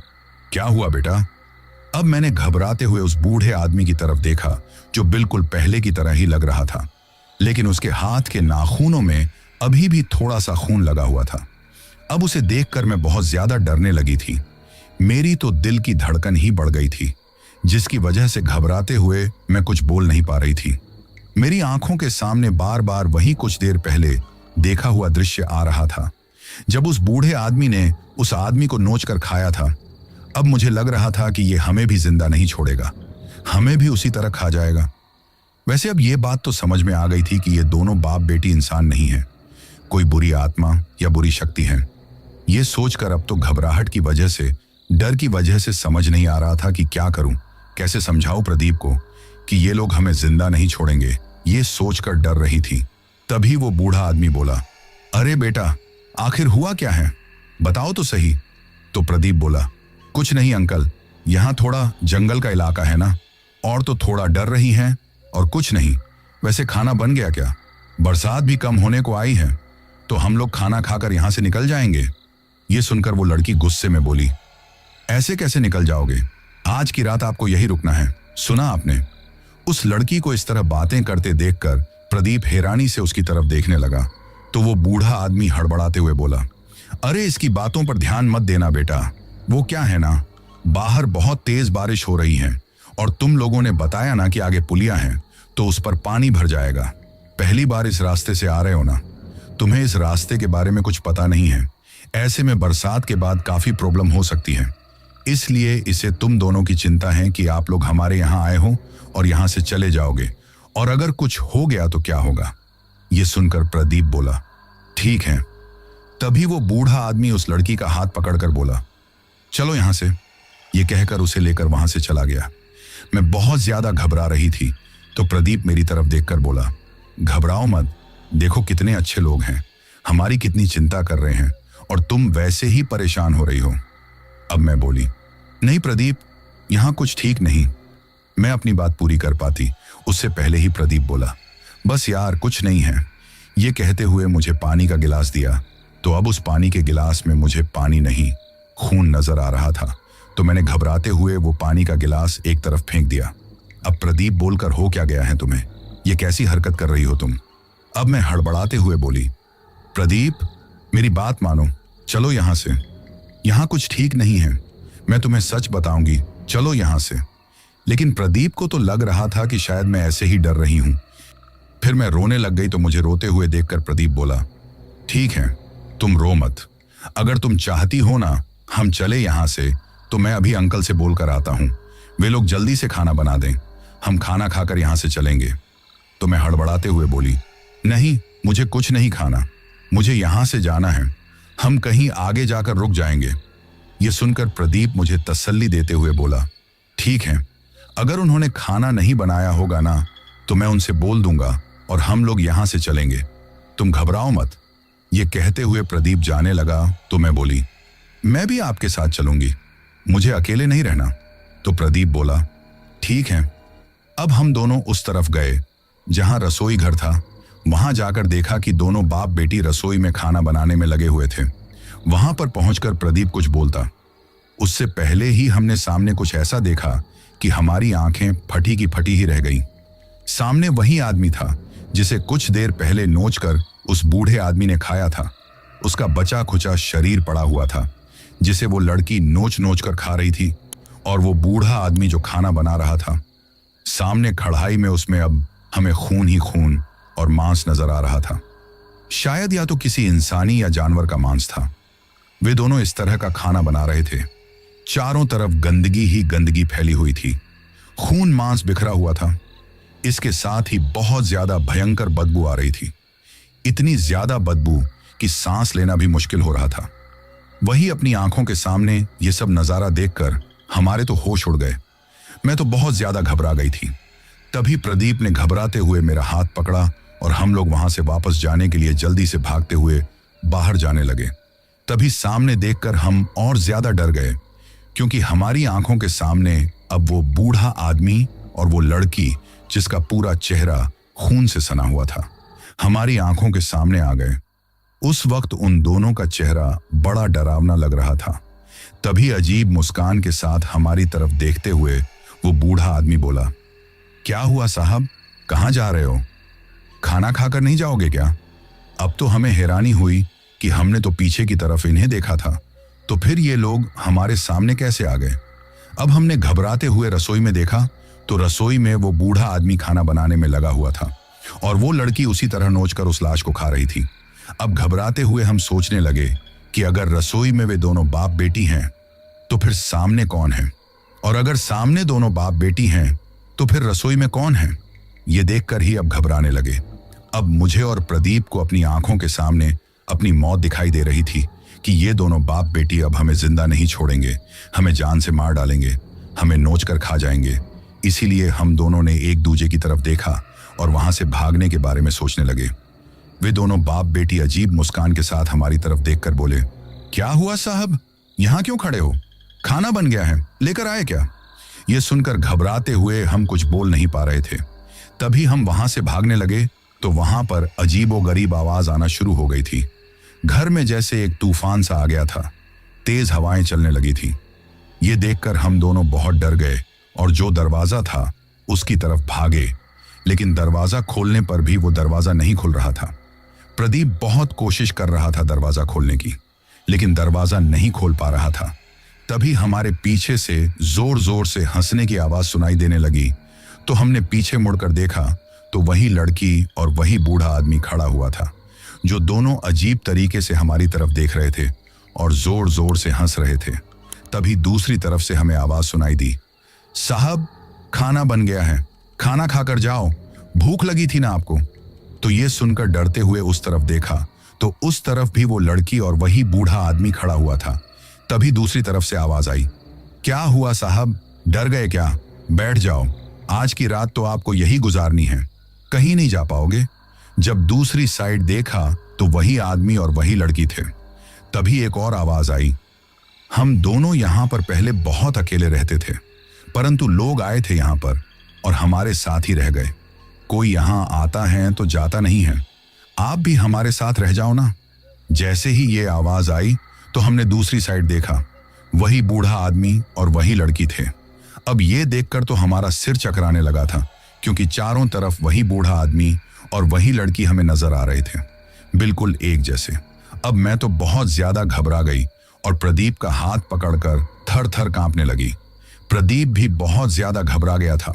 क्या हुआ बेटा? अब मैंने घबराते हुए उस बूढ़े आदमी की तरफ देखा जो बिल्कुल पहले की तरह ही लग रहा था, लेकिन उसके हाथ के नाखूनों में अभी भी थोड़ा सा खून लगा हुआ था। अब उसे देखकर मैं बहुत ज्यादा डरने लगी थी। मेरी तो दिल की धड़कन ही बढ़ गई थी, जिसकी वजह से घबराते हुए मैं कुछ बोल नहीं पा रही थी। मेरी आंखों के सामने बार बार वही कुछ देर पहले देखा हुआ दृश्य आ रहा था, जब उस बूढ़े आदमी ने उस आदमी को नोच कर खाया था। अब मुझे लग रहा था कि ये हमें भी जिंदा नहीं छोड़ेगा, हमें भी उसी तरह खा जाएगा। वैसे अब ये बात तो समझ में आ गई थी कि ये दोनों बाप बेटी इंसान नहीं है, कोई बुरी आत्मा या बुरी शक्ति है। ये सोचकर अब तो घबराहट की वजह से, डर की वजह से समझ नहीं आ रहा था कि क्या करूं, कैसे समझाऊं प्रदीप को कि ये लोग हमें जिंदा नहीं छोड़ेंगे। ये सोचकर डर रही थी। तभी वो बूढ़ा आदमी बोला, अरे बेटा, आखिर हुआ क्या है, बताओ तो सही। तो प्रदीप बोला, कुछ नहीं अंकल, यहाँ थोड़ा जंगल का इलाका है ना, और तो थोड़ा डर रही हैं और कुछ नहीं। वैसे खाना बन गया क्या? बरसात भी कम होने को आई है, तो हम लोग खाना खाकर यहाँ से निकल जाएंगे। ये सुनकर वो लड़की गुस्से में बोली, ऐसे कैसे निकल जाओगे? आज की रात आपको यही रुकना है, सुना आपने? उस लड़की को इस तरह बातें करते देखकर प्रदीप हैरानी से उसकी तरफ देखने लगा। तो वो बूढ़ा आदमी हड़बड़ाते हुए बोला, अरे इसकी बातों पर ध्यान मत देना बेटा, वो क्या है ना, बाहर बहुत तेज बारिश हो रही है और तुम लोगों ने बताया ना कि आगे पुलिया है, तो उस पर पानी भर जाएगा। पहली बार इस रास्ते से आ रहे हो ना, तुम्हें इस रास्ते के बारे में कुछ पता नहीं है। ऐसे में बरसात के बाद काफी प्रॉब्लम हो सकती है, इसलिए इसे तुम दोनों की चिंता है कि आप लोग हमारे यहाँ आए हो और यहाँ से चले जाओगे, और अगर कुछ हो गया तो क्या होगा? ये सुनकर प्रदीप बोला, ठीक है। तभी वो बूढ़ा आदमी उस लड़की का हाथ पकड़कर बोला, चलो यहां से। ये कहकर उसे लेकर वहां से चला गया। मैं बहुत ज्यादा घबरा रही थी, तो प्रदीप मेरी तरफ देखकर बोला, घबराओ मत, देखो कितने अच्छे लोग हैं, हमारी कितनी चिंता कर रहे हैं, और तुम वैसे ही परेशान हो रही हो। अब मैं बोली, नहीं प्रदीप, यहां कुछ ठीक नहीं। मैं अपनी बात पूरी कर पाती उससे पहले ही प्रदीप बोला, बस यार कुछ नहीं है। ये कहते हुए मुझे पानी का गिलास दिया, तो अब उस पानी के गिलास में मुझे पानी नहीं, खून नजर आ रहा था। तो मैंने घबराते हुए वो पानी का गिलास एक तरफ फेंक दिया। अब प्रदीप बोलकर, हो क्या गया है तुम्हें? ये कैसी हरकत कर रही हो तुम? अब मैं हड़बड़ाते हुए बोली, प्रदीप मेरी बात मानो, चलो यहां से, यहां कुछ ठीक नहीं है, मैं तुम्हें सच बताऊंगी, चलो यहां से। लेकिन प्रदीप को तो लग रहा था कि शायद मैं ऐसे ही डर रही हूं। फिर मैं रोने लग गई, तो मुझे रोते हुए देखकर प्रदीप बोला, ठीक है, तुम रो मत, अगर तुम चाहती हो ना हम चले यहां से, तो मैं अभी अंकल से बोल कर आता हूं, वे लोग जल्दी से खाना बना दें, हम खाना खाकर यहां से चलेंगे। तो मैं हड़बड़ाते हुए बोली, नहीं, मुझे कुछ नहीं खाना, मुझे यहां से जाना है, हम कहीं आगे जाकर रुक जाएंगे। ये सुनकर प्रदीप मुझे तसल्ली देते हुए बोला, ठीक है, अगर उन्होंने खाना नहीं बनाया होगा ना, तो मैं उनसे बोल दूंगा और हम लोग यहां से चलेंगे, तुम घबराओ मत। ये कहते हुए प्रदीप जाने लगा, तो मैं बोली, मैं भी आपके साथ चलूंगी, मुझे अकेले नहीं रहना। तो प्रदीप बोला, ठीक है। अब हम दोनों उस तरफ गए जहां रसोई घर था। वहां जाकर देखा कि दोनों बाप बेटी रसोई में खाना बनाने में लगे हुए थे। वहां पर पहुंचकर प्रदीप कुछ बोलता, उससे पहले ही हमने सामने कुछ ऐसा देखा कि हमारी आंखें फटी की फटी ही रह गईं। सामने वही आदमी था जिसे कुछ देर पहले नोचकर उस बूढ़े आदमी ने खाया था। उसका बचा खुचा शरीर पड़ा हुआ था, जिसे वो लड़की नोच नोच कर खा रही थी, और वो बूढ़ा आदमी जो खाना बना रहा था। सामने कढ़ाई में उसमें अब हमें खून ही खून और मांस नजर आ रहा था। शायद या तो किसी इंसानी या जानवर का मांस था। वे दोनों इस तरह का खाना बना रहे थे। चारों तरफ गंदगी ही गंदगी फैली हुई थी, खून मांस बिखरा हुआ था। इसके साथ ही बहुत ज्यादा भयंकर बदबू आ रही थी, इतनी ज्यादा बदबू कि सांस लेना भी मुश्किल हो रहा था। वही अपनी आंखों के सामने ये सब नजारा देखकर हमारे तो होश उड़ गए। मैं तो बहुत ज्यादा घबरा गई थी। तभी प्रदीप ने घबराते हुए मेरा हाथ पकड़ा और हम लोग वहां से वापस जाने के लिए जल्दी से भागते हुए बाहर जाने लगे। तभी सामने देखकर हम और ज्यादा डर गए, क्योंकि हमारी आंखों के सामने अब वो बूढ़ा आदमी और वो लड़की जिसका पूरा चेहरा खून से सना हुआ था, हमारी आंखों के सामने आ गए। उस वक्त उन दोनों का चेहरा बड़ा डरावना लग रहा था। तभी अजीब मुस्कान के साथ हमारी तरफ देखते हुए वो बूढ़ा आदमी बोला, क्या हुआ साहब, कहाँ जा रहे हो? खाना खाकर नहीं जाओगे क्या? अब तो हमें हैरानी हुई कि हमने तो पीछे की तरफ इन्हें देखा था, तो फिर ये लोग हमारे सामने कैसे आ गए? अब हमने घबराते हुए रसोई में देखा तो रसोई में वो बूढ़ा आदमी खाना बनाने में लगा हुआ था और वो लड़की उसी तरह नोचकर उस लाश को खा रही थी। अब घबराते हुए हम सोचने लगे कि अगर रसोई में वे दोनों बाप बेटी हैं तो फिर सामने कौन है, और अगर सामने दोनों बाप बेटी हैं तो फिर रसोई में कौन है? ये देखकर ही अब घबराने लगे। अब मुझे और प्रदीप को अपनी आंखों के सामने अपनी मौत दिखाई दे रही थी कि ये दोनों बाप बेटी अब हमें जिंदा नहीं छोड़ेंगे, हमें जान से मार डालेंगे, हमें नोच कर खा जाएंगे। इसीलिए हम दोनों ने एक दूसरे की तरफ देखा और वहां से भागने के बारे में सोचने लगे। वे दोनों बाप बेटी अजीब मुस्कान के साथ हमारी तरफ देखकर बोले, क्या हुआ साहब, यहाँ क्यों खड़े हो? खाना बन गया है, लेकर आए क्या? ये सुनकर घबराते हुए हम कुछ बोल नहीं पा रहे थे। तभी हम वहां से भागने लगे तो वहां पर अजीबोगरीब आवाज आना शुरू हो गई थी। घर में जैसे एक तूफान सा आ गया था, तेज हवाएं चलने लगी थी। ये देखकर हम दोनों बहुत डर गए और जो दरवाजा था उसकी तरफ भागे, लेकिन दरवाजा खोलने पर भी वो दरवाजा नहीं खुल रहा था। प्रदीप बहुत कोशिश कर रहा था दरवाजा खोलने की, लेकिन दरवाजा नहीं खोल पा रहा था। तभी हमारे पीछे से जोर जोर से हंसने की आवाज सुनाई देने लगी, तो हमने पीछे मुड़कर देखा तो वही लड़की और वही बूढ़ा आदमी खड़ा हुआ था, जो दोनों अजीब तरीके से हमारी तरफ देख रहे थे और जोर जोर से हंस रहे थे। तभी दूसरी तरफ से हमें आवाज सुनाई दी, साहब खाना बन गया है, खाना खाकर जाओ, भूख लगी थी ना आपको? तो ये सुनकर डरते हुए उस तरफ देखा तो उस तरफ भी वो लड़की और वही बूढ़ा आदमी खड़ा हुआ था। तभी दूसरी तरफ से आवाज आई, क्या हुआ साहब, डर गए क्या? बैठ जाओ, आज की रात तो आपको यही गुजारनी है, कहीं नहीं जा पाओगे। जब दूसरी साइड देखा तो वही आदमी और वही लड़की थे। तभी एक और आवाज आई, हम दोनों यहां पर पहले बहुत अकेले रहते थे, परंतु लोग आए थे यहां पर और हमारे साथ ही रह गए। कोई यहां आता है तो जाता नहीं है, आप भी हमारे साथ रह जाओ ना। जैसे ही ये आवाज आई तो हमने दूसरी साइड देखा, वही बूढ़ा आदमी और वही लड़की थे। अब ये देखकर तो हमारा सिर चकराने लगा था, क्योंकि चारों तरफ वही बूढ़ा आदमी और वही लड़की हमें नजर आ रहे थे, बिल्कुल एक जैसे। अब मैं तो बहुत ज्यादा घबरा गई और प्रदीप का हाथ पकड़कर थर थर कांपने लगी। प्रदीप भी बहुत ज्यादा घबरा गया था।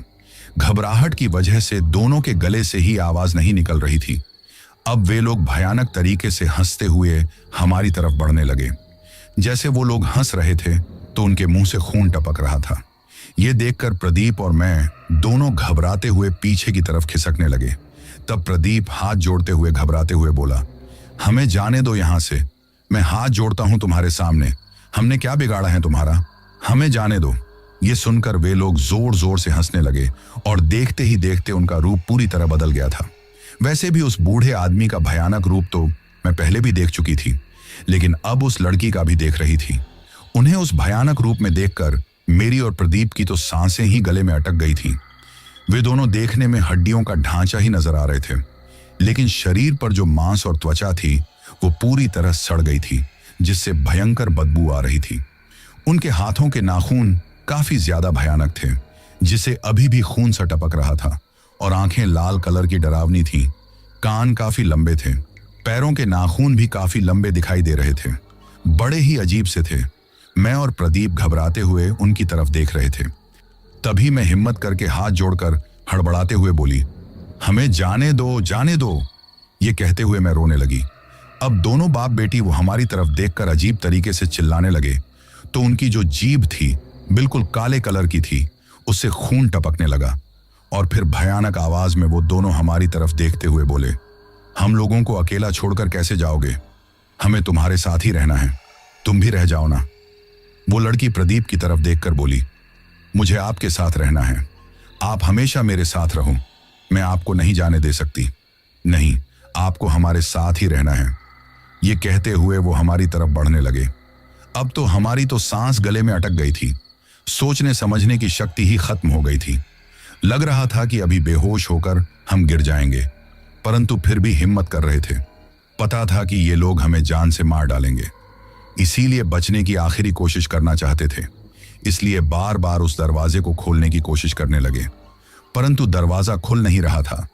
घबराहट की वजह से दोनों के गले से ही आवाज नहीं निकल रही थी। अब वे लोग भयानक तरीके से हंसते हुए हमारी तरफ बढ़ने लगे। जैसे वो लोग हंस रहे थे तो उनके मुंह से खून टपक रहा था। ये देखकर प्रदीप और मैं दोनों घबराते हुए पीछे की तरफ खिसकने लगे। तब प्रदीप हाथ जोड़ते हुए घबराते हुए बोला, हमें जाने दो यहां से, मैं हाथ जोड़ता हूं तुम्हारे सामने, हमने क्या बिगाड़ा है तुम्हारा, हमें जाने दो। ये सुनकर वे लोग जोर जोर से हंसने लगे और देखते ही देखते उनका रूप पूरी तरह बदल गया था। वैसे भी उस बूढ़े आदमी का भयानक रूप तो मैं पहले भी देख चुकी थी, लेकिन अब उस लड़की का भी देख रही थी। उन्हें उस भयानक रूप में देखकर मेरी और प्रदीप की तो सांसें ही गले में अटक गई थीं। वे दोनों देखने में हड्डियों का ढांचा ही नजर आ रहे थे, लेकिन शरीर पर जो मांस और त्वचा थी वो पूरी तरह सड़ गई थी, जिससे भयंकर बदबू आ रही थी। उनके हाथों के नाखून काफी ज्यादा भयानक थे, जिसे अभी भी खून सा टपक रहा था, और आंखें लाल कलर की डरावनी थीं। कान काफी लंबे थे, पैरों के नाखून भी काफी लंबे दिखाई दे रहे थे, बड़े ही अजीब से थे। मैं और प्रदीप घबराते हुए उनकी तरफ देख रहे थे। तभी मैं हिम्मत करके हाथ जोड़कर हड़बड़ाते हुए बोली, हमें जाने दो, जाने दो। ये कहते हुए मैं रोने लगी। अब दोनों बाप बेटी वो हमारी तरफ देखकर अजीब तरीके से चिल्लाने लगे, तो उनकी जो जीभ थी बिल्कुल काले कलर की थी, उससे खून टपकने लगा, और फिर भयानक आवाज में वो दोनों हमारी तरफ देखते हुए बोले, हम लोगों को अकेला छोड़कर कैसे जाओगे, हमें तुम्हारे साथ ही रहना है, तुम भी रह जाओ ना। वो लड़की प्रदीप की तरफ देखकर बोली, मुझे आपके साथ रहना है। आप हमेशा मेरे साथ रहो। मैं आपको नहीं जाने दे सकती। नहीं, आपको हमारे साथ ही रहना है। ये कहते हुए वो हमारी तरफ बढ़ने लगे। अब तो हमारी तो सांस गले में अटक गई थी। सोचने समझने की शक्ति ही खत्म हो गई थी। लग रहा था कि अभी बेहोश होकर हम गिर जाएंगे, परंतु फिर भी हिम्मत कर रहे थे। पता था कि ये लोग हमें जान से मार डालेंगे, इसीलिए बचने की आखिरी कोशिश करना चाहते थे। इसलिए बार बार उस दरवाजे को खोलने की कोशिश करने लगे, परंतु दरवाजा खुल नहीं रहा था।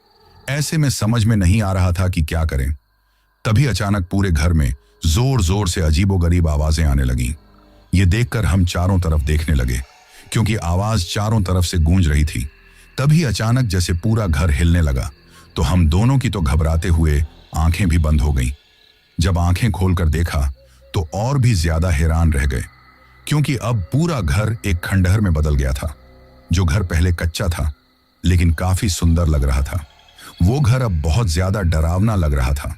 ऐसे में समझ में नहीं आ रहा था कि क्या करें। तभी अचानक पूरे घर में जोर जोर से अजीबोगरीब आवाजें आने लगीं। ये देखकर हम चारों तरफ देखने लगे, क्योंकि आवाज चारों तरफ से गूंज रही थी। तभी अचानक जैसे पूरा घर हिलने लगा, तो हम दोनों की तो घबराते हुए आंखें भी बंद हो गईं। जब आंखें खोलकर देखा तो और भी ज्यादा हैरान रह गए, क्योंकि अब पूरा घर एक खंडहर में बदल गया था। जो घर पहले कच्चा था लेकिन काफी सुंदर लग रहा था, वो घर अब बहुत ज्यादा डरावना लग रहा था।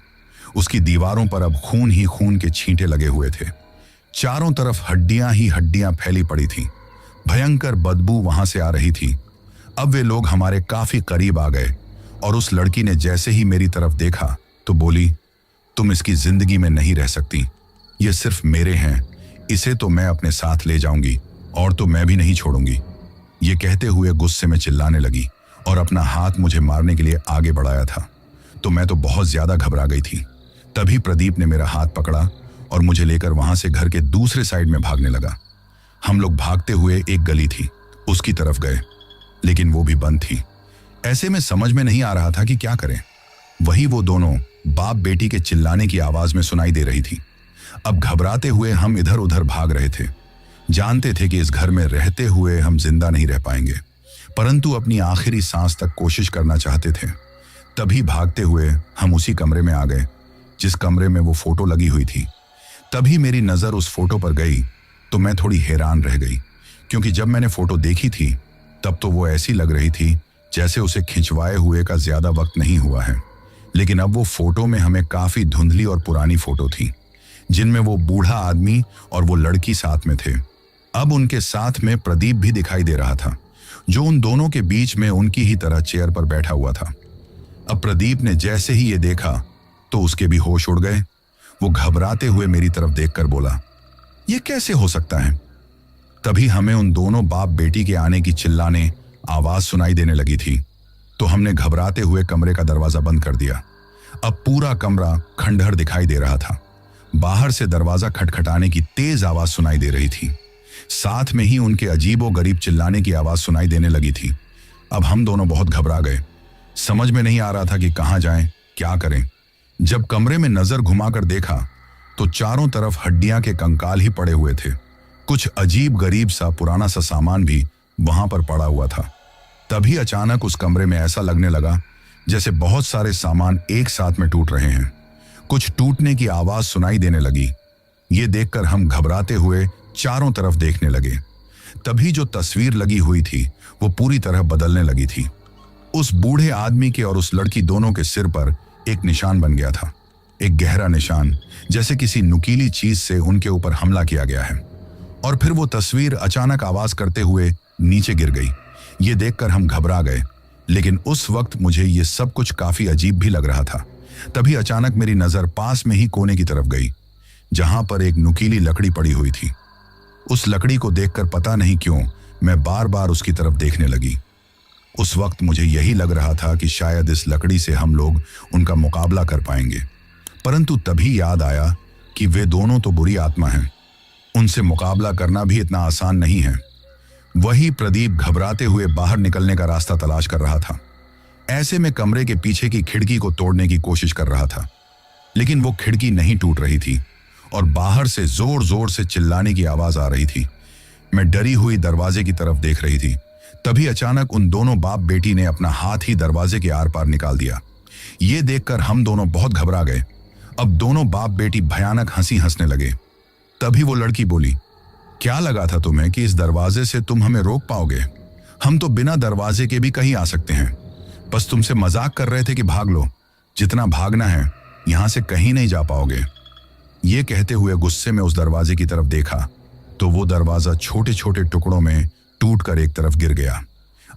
उसकी दीवारों पर अब खून ही खून के छींटे लगे हुए थे। चारों तरफ हड्डियां ही हड्डियां फैली पड़ी थीं। भयंकर बदबू वहां से आ रही थी। अब वे लोग हमारे काफी करीब आ गए और उस लड़की ने जैसे ही मेरी तरफ देखा तो बोली, तुम इसकी जिंदगी में नहीं रह सकती। ये सिर्फ मेरे हैं, इसे तो मैं अपने साथ ले जाऊंगी और तो मैं भी नहीं छोड़ूंगी। ये कहते हुए गुस्से में चिल्लाने लगी और अपना हाथ मुझे मारने के लिए आगे बढ़ाया था। तो मैं तो बहुत ज्यादा घबरा गई थी। तभी प्रदीप ने मेरा हाथ पकड़ा और मुझे लेकर वहां से घर के दूसरे साइड में भागने लगा। हम लोग भागते हुए एक गली थी उसकी तरफ गए, लेकिन वो भी बंद थी। ऐसे में समझ में नहीं आ रहा था कि क्या करें। वही वो दोनों बाप बेटी के चिल्लाने की आवाज में सुनाई दे रही थी। अब घबराते हुए हम इधर उधर भाग रहे थे। जानते थे कि इस घर में रहते हुए हम जिंदा नहीं रह पाएंगे, परंतु अपनी आखिरी सांस तक कोशिश करना चाहते थे। तभी भागते हुए हम उसी कमरे में आ गए जिस कमरे में वो फोटो लगी हुई थी। तभी मेरी नजर उस फोटो पर गई तो मैं थोड़ी हैरान रह गई, क्योंकि जब मैंने फोटो देखी थी तब तो वो ऐसी लग रही थी जैसे उसे खिंचवाए हुए का ज्यादा वक्त नहीं हुआ है। लेकिन अब वो फोटो में हमें काफी धुंधली और पुरानी फोटो थी, जिनमें वो बूढ़ा आदमी और वो लड़की साथ में थे। अब उनके साथ में प्रदीप भी दिखाई दे रहा था, जो उन दोनों के बीच में उनकी ही तरह चेयर पर बैठा हुआ था। अब प्रदीप ने जैसे ही ये देखा तो उसके भी होश उड़ गए। वो घबराते हुए मेरी तरफ देखकर बोला, ये कैसे हो सकता है? तभी हमें उन दोनों बाप बेटी के आने की चिल्लाने आवाज सुनाई देने लगी थी, तो हमने घबराते हुए कमरे का दरवाजा बंद कर दिया। अब पूरा कमरा खंडहर दिखाई दे रहा था। बाहर से दरवाजा खटखटाने की तेज आवाज सुनाई दे रही थी। साथ में ही उनके अजीबोगरीब चिल्लाने की आवाज सुनाई देने लगी थी। अब हम दोनों बहुत घबरा गए। समझ में नहीं आ रहा था कि कहां जाएं, क्या करें। जब कमरे में नजर घुमाकर देखा तो चारों तरफ हड्डियां के कंकाल ही पड़े हुए थे। कुछ अजीब गरीब सा पुराना सा सामान भी वहां पर पड़ा हुआ था। तभी अचानक उस कमरे में ऐसा लगने लगा जैसे बहुत सारे सामान एक साथ में टूट रहे हैं। कुछ टूटने की आवाज सुनाई देने लगी। ये देखकर हम घबराते हुए चारों तरफ देखने लगे। तभी जो तस्वीर लगी हुई थी वो पूरी तरह बदलने लगी थी। उस बूढ़े आदमी के और उस लड़की दोनों के सिर पर एक निशान बन गया था, एक गहरा निशान, जैसे किसी नुकीली चीज से उनके ऊपर हमला किया गया है। और फिर वो तस्वीर अचानक आवाज करते हुए नीचे गिर गई। ये देखकर हम घबरा गए, लेकिन उस वक्त मुझे ये सब कुछ काफी अजीब भी लग रहा था। तभी अचानक मेरी नजर पास में ही कोने की तरफ गई, जहां पर एक नुकीली लकड़ी पड़ी हुई थी। उस लकड़ी को देखकर पता नहीं क्यों मैं बार बार उसकी तरफ देखने लगी। उस वक्त मुझे यही लग रहा था कि शायद इस लकड़ी से हम लोग उनका मुकाबला कर पाएंगे, परंतु तभी याद आया कि वे दोनों तो बुरी आत्मा हैं, उनसे मुकाबला करना भी इतना आसान नहीं है। वही प्रदीप घबराते हुए बाहर निकलने का रास्ता तलाश कर रहा था। ऐसे में कमरे के पीछे की खिड़की को तोड़ने की कोशिश कर रहा था, लेकिन वो खिड़की नहीं टूट रही थी और बाहर से जोर जोर से चिल्लाने की आवाज आ रही थी। मैं डरी हुई दरवाजे की तरफ देख रही थी। तभी अचानक उन दोनों बाप बेटी ने अपना हाथ ही दरवाजे के आर पार निकाल दिया। ये देखकर हम दोनों बहुत घबरा गए। अब दोनों बाप बेटी भयानक हंसी हंसने लगे। तभी वो लड़की बोली, क्या लगा था तुम्हें कि इस दरवाजे से तुम हमें रोक पाओगे? हम तो बिना दरवाजे के भी कहीं आ सकते हैं। बस तुमसे मजाक कर रहे थे कि भाग लो। जितना भागना है, यहां से कहीं नहीं जा पाओगे। ये कहते हुए गुस्से में उस दरवाजे की तरफ देखा तो वो दरवाजा छोटे छोटे टुकड़ों में टूटकर एक तरफ गिर गया।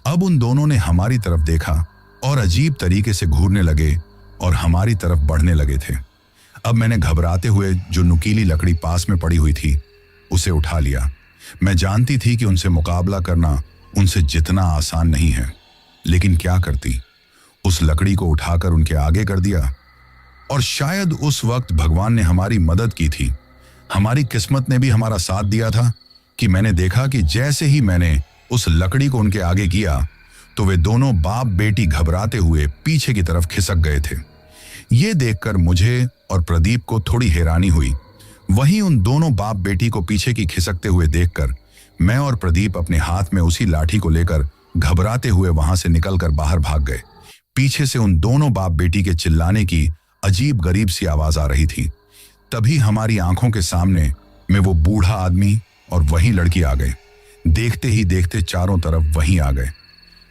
अब उन दोनों ने हमारी तरफ देखा और अजीब तरीके से घूरने लगे और हमारी तरफ बढ़ने लगे थे। अब मैंने घबराते हुए जो नुकीली लकड़ी पास में पड़ी हुई थी उसे उठा लिया। मैं जानती थी कि उनसे मुकाबला करना उनसे जितना आसान नहीं है, लेकिन क्या करती, उस लकड़ी को उठाकर उनके आगे कर दिया। और शायद उस वक्त भगवान ने हमारी मदद की थी, हमारी किस्मत ने भी हमारा साथ दिया था कि मैंने देखा कि जैसे ही मैंने उस लकड़ी को उनके आगे किया तो वे दोनों बाप बेटी घबराते हुए पीछे की तरफ खिसक गए थे। ये देखकर मुझे और प्रदीप को थोड़ी हैरानी हुई। वहीं उन दोनों बाप बेटी को पीछे की खिसकते हुए देखकर मैं और प्रदीप अपने हाथ में उसी लाठी को लेकर घबराते हुए वहां से निकलकर बाहर भाग गए। पीछे से उन दोनों बाप बेटी के चिल्लाने की अजीब गरीब सी आवाज आ रही थी। तभी हमारी आंखों के सामने में वो बूढ़ा आदमी और वही लड़की आ गए। देखते ही देखते चारों तरफ वही आ गए।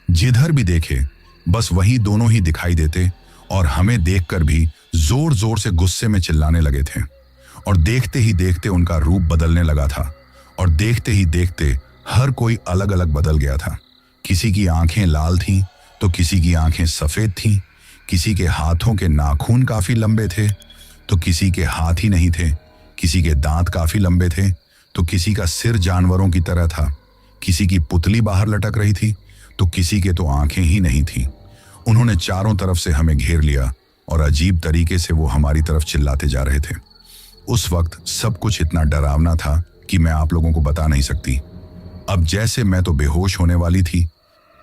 जिधर भी देखे बस वही दोनों ही दिखाई देते और हमें देखकर भी जोर जोर से गुस्से में चिल्लाने लगे थे। और देखते ही देखते उनका रूप बदलने लगा था और देखते ही देखते हर कोई अलग अलग बदल गया था। किसी की आंखें लाल थीं तो किसी की आंखें सफेद थीं, किसी के हाथों के नाखून काफी लंबे थे तो किसी के हाथ ही नहीं थे, किसी के दांत काफी लंबे थे तो किसी का सिर जानवरों की तरह था, किसी की पुतली बाहर लटक रही थी तो किसी के तो आंखें ही नहीं थीं। उन्होंने चारों तरफ से हमें घेर लिया और अजीब तरीके से वो हमारी तरफ चिल्लाते जा रहे थे। उस वक्त सब कुछ इतना डरावना था कि मैं आप लोगों को बता नहीं सकती। अब जैसे मैं तो बेहोश होने वाली थी,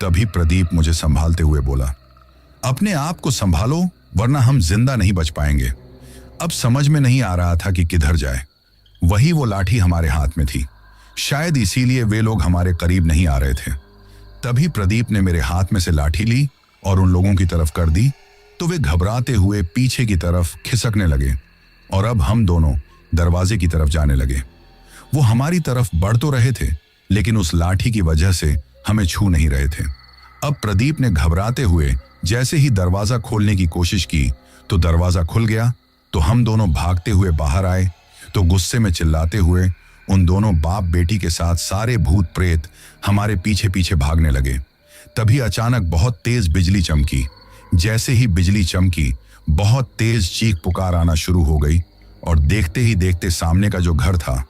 तभी प्रदीप मुझे संभालते हुए बोला, अपने आप को संभालो वरना हम जिंदा नहीं बच पाएंगे। अब समझ में नहीं आ रहा था कि किधर जाए। वही वो लाठी हमारे हाथ में थी, शायद इसीलिए वे लोग हमारे करीब नहीं आ रहे थे। तभी प्रदीप ने मेरे हाथ में से लाठी ली और उन लोगों की तरफ कर दी तो वे घबराते हुए पीछे की तरफ खिसकने लगे और अब हम दोनों दरवाजे की तरफ जाने लगे। वो हमारी तरफ बढ़ तो रहे थे लेकिन उस लाठी की वजह से हमें छू नहीं रहे थे। अब प्रदीप ने घबराते हुए जैसे ही दरवाजा खोलने की कोशिश की तो दरवाजा खुल गया। तो हम दोनों भागते हुए बाहर आए तो गुस्से में चिल्लाते हुए उन दोनों बाप बेटी के साथ सारे भूत प्रेत हमारे पीछे पीछे भागने लगे। तभी अचानक बहुत तेज बिजली चमकी। जैसे ही बिजली चमकी बहुत तेज चीख पुकार आना शुरू हो गई और देखते ही देखते सामने का जो घर था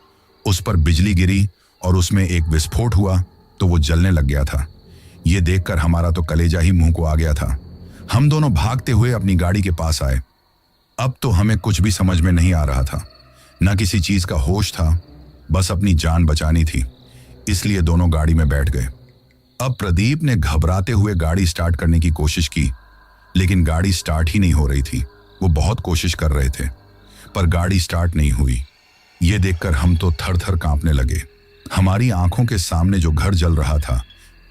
उस पर बिजली गिरी और उसमें एक विस्फोट हुआ तो वो जलने लग गया था। ये देखकर हमारा तो कलेजा ही मुंह को आ गया था। हम दोनों भागते हुए अपनी गाड़ी के पास आए। अब तो हमें कुछ भी समझ में नहीं आ रहा था, न किसी चीज का होश था, बस अपनी जान बचानी थी, इसलिए दोनों गाड़ी में बैठ गए। अब प्रदीप ने घबराते हुए गाड़ी स्टार्ट करने की कोशिश की लेकिन गाड़ी स्टार्ट ही नहीं हो रही थी। वो बहुत कोशिश कर रहे थे पर गाड़ी स्टार्ट नहीं हुई। ये देखकर हम तो थर थर कांपने लगे। हमारी आंखों के सामने जो घर जल रहा था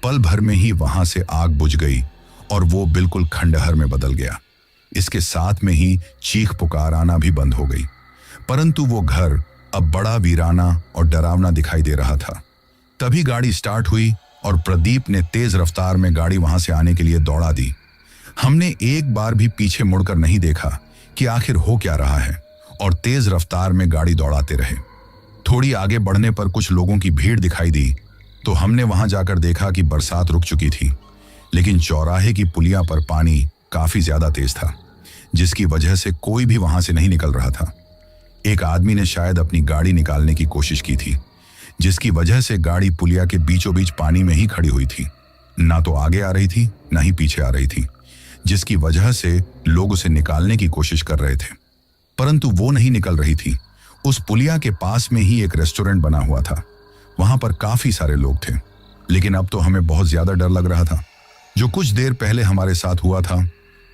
पल भर में ही वहां से आग बुझ गई और वो बिल्कुल खंडहर में बदल गया। इसके साथ में ही चीख पुकार आना भी बंद हो गई। परंतु वो घर अब बड़ा वीराना और डरावना दिखाई दे रहा था। तभी गाड़ी स्टार्ट हुई और प्रदीप ने तेज रफ्तार में गाड़ी वहां से आने के लिए दौड़ा दी। हमने एक बार भी पीछे मुड़कर नहीं देखा कि आखिर हो क्या रहा है और तेज रफ्तार में गाड़ी दौड़ाते रहे। थोड़ी आगे बढ़ने पर कुछ लोगों की भीड़ दिखाई दी तो हमने वहां जाकर देखा कि बरसात रुक चुकी थी लेकिन चौराहे की पुलिया पर पानी काफी ज्यादा तेज था जिसकी वजह से कोई भी वहां से नहीं निकल रहा था। एक आदमी ने शायद अपनी गाड़ी निकालने की कोशिश की थी जिसकी वजह से गाड़ी पुलिया के बीचों बीच पानी में ही खड़ी हुई थी। ना तो आगे आ रही थी ना ही पीछे आ रही थी, जिसकी वजह से लोग उसे निकालने की कोशिश कर रहे थे परंतु वो नहीं निकल रही थी। उस पुलिया के पास में ही एक रेस्टोरेंट बना हुआ था। वहां पर काफी सारे लोग थे लेकिन अब तो हमें बहुत ज्यादा डर लग रहा था। जो कुछ देर पहले हमारे साथ हुआ था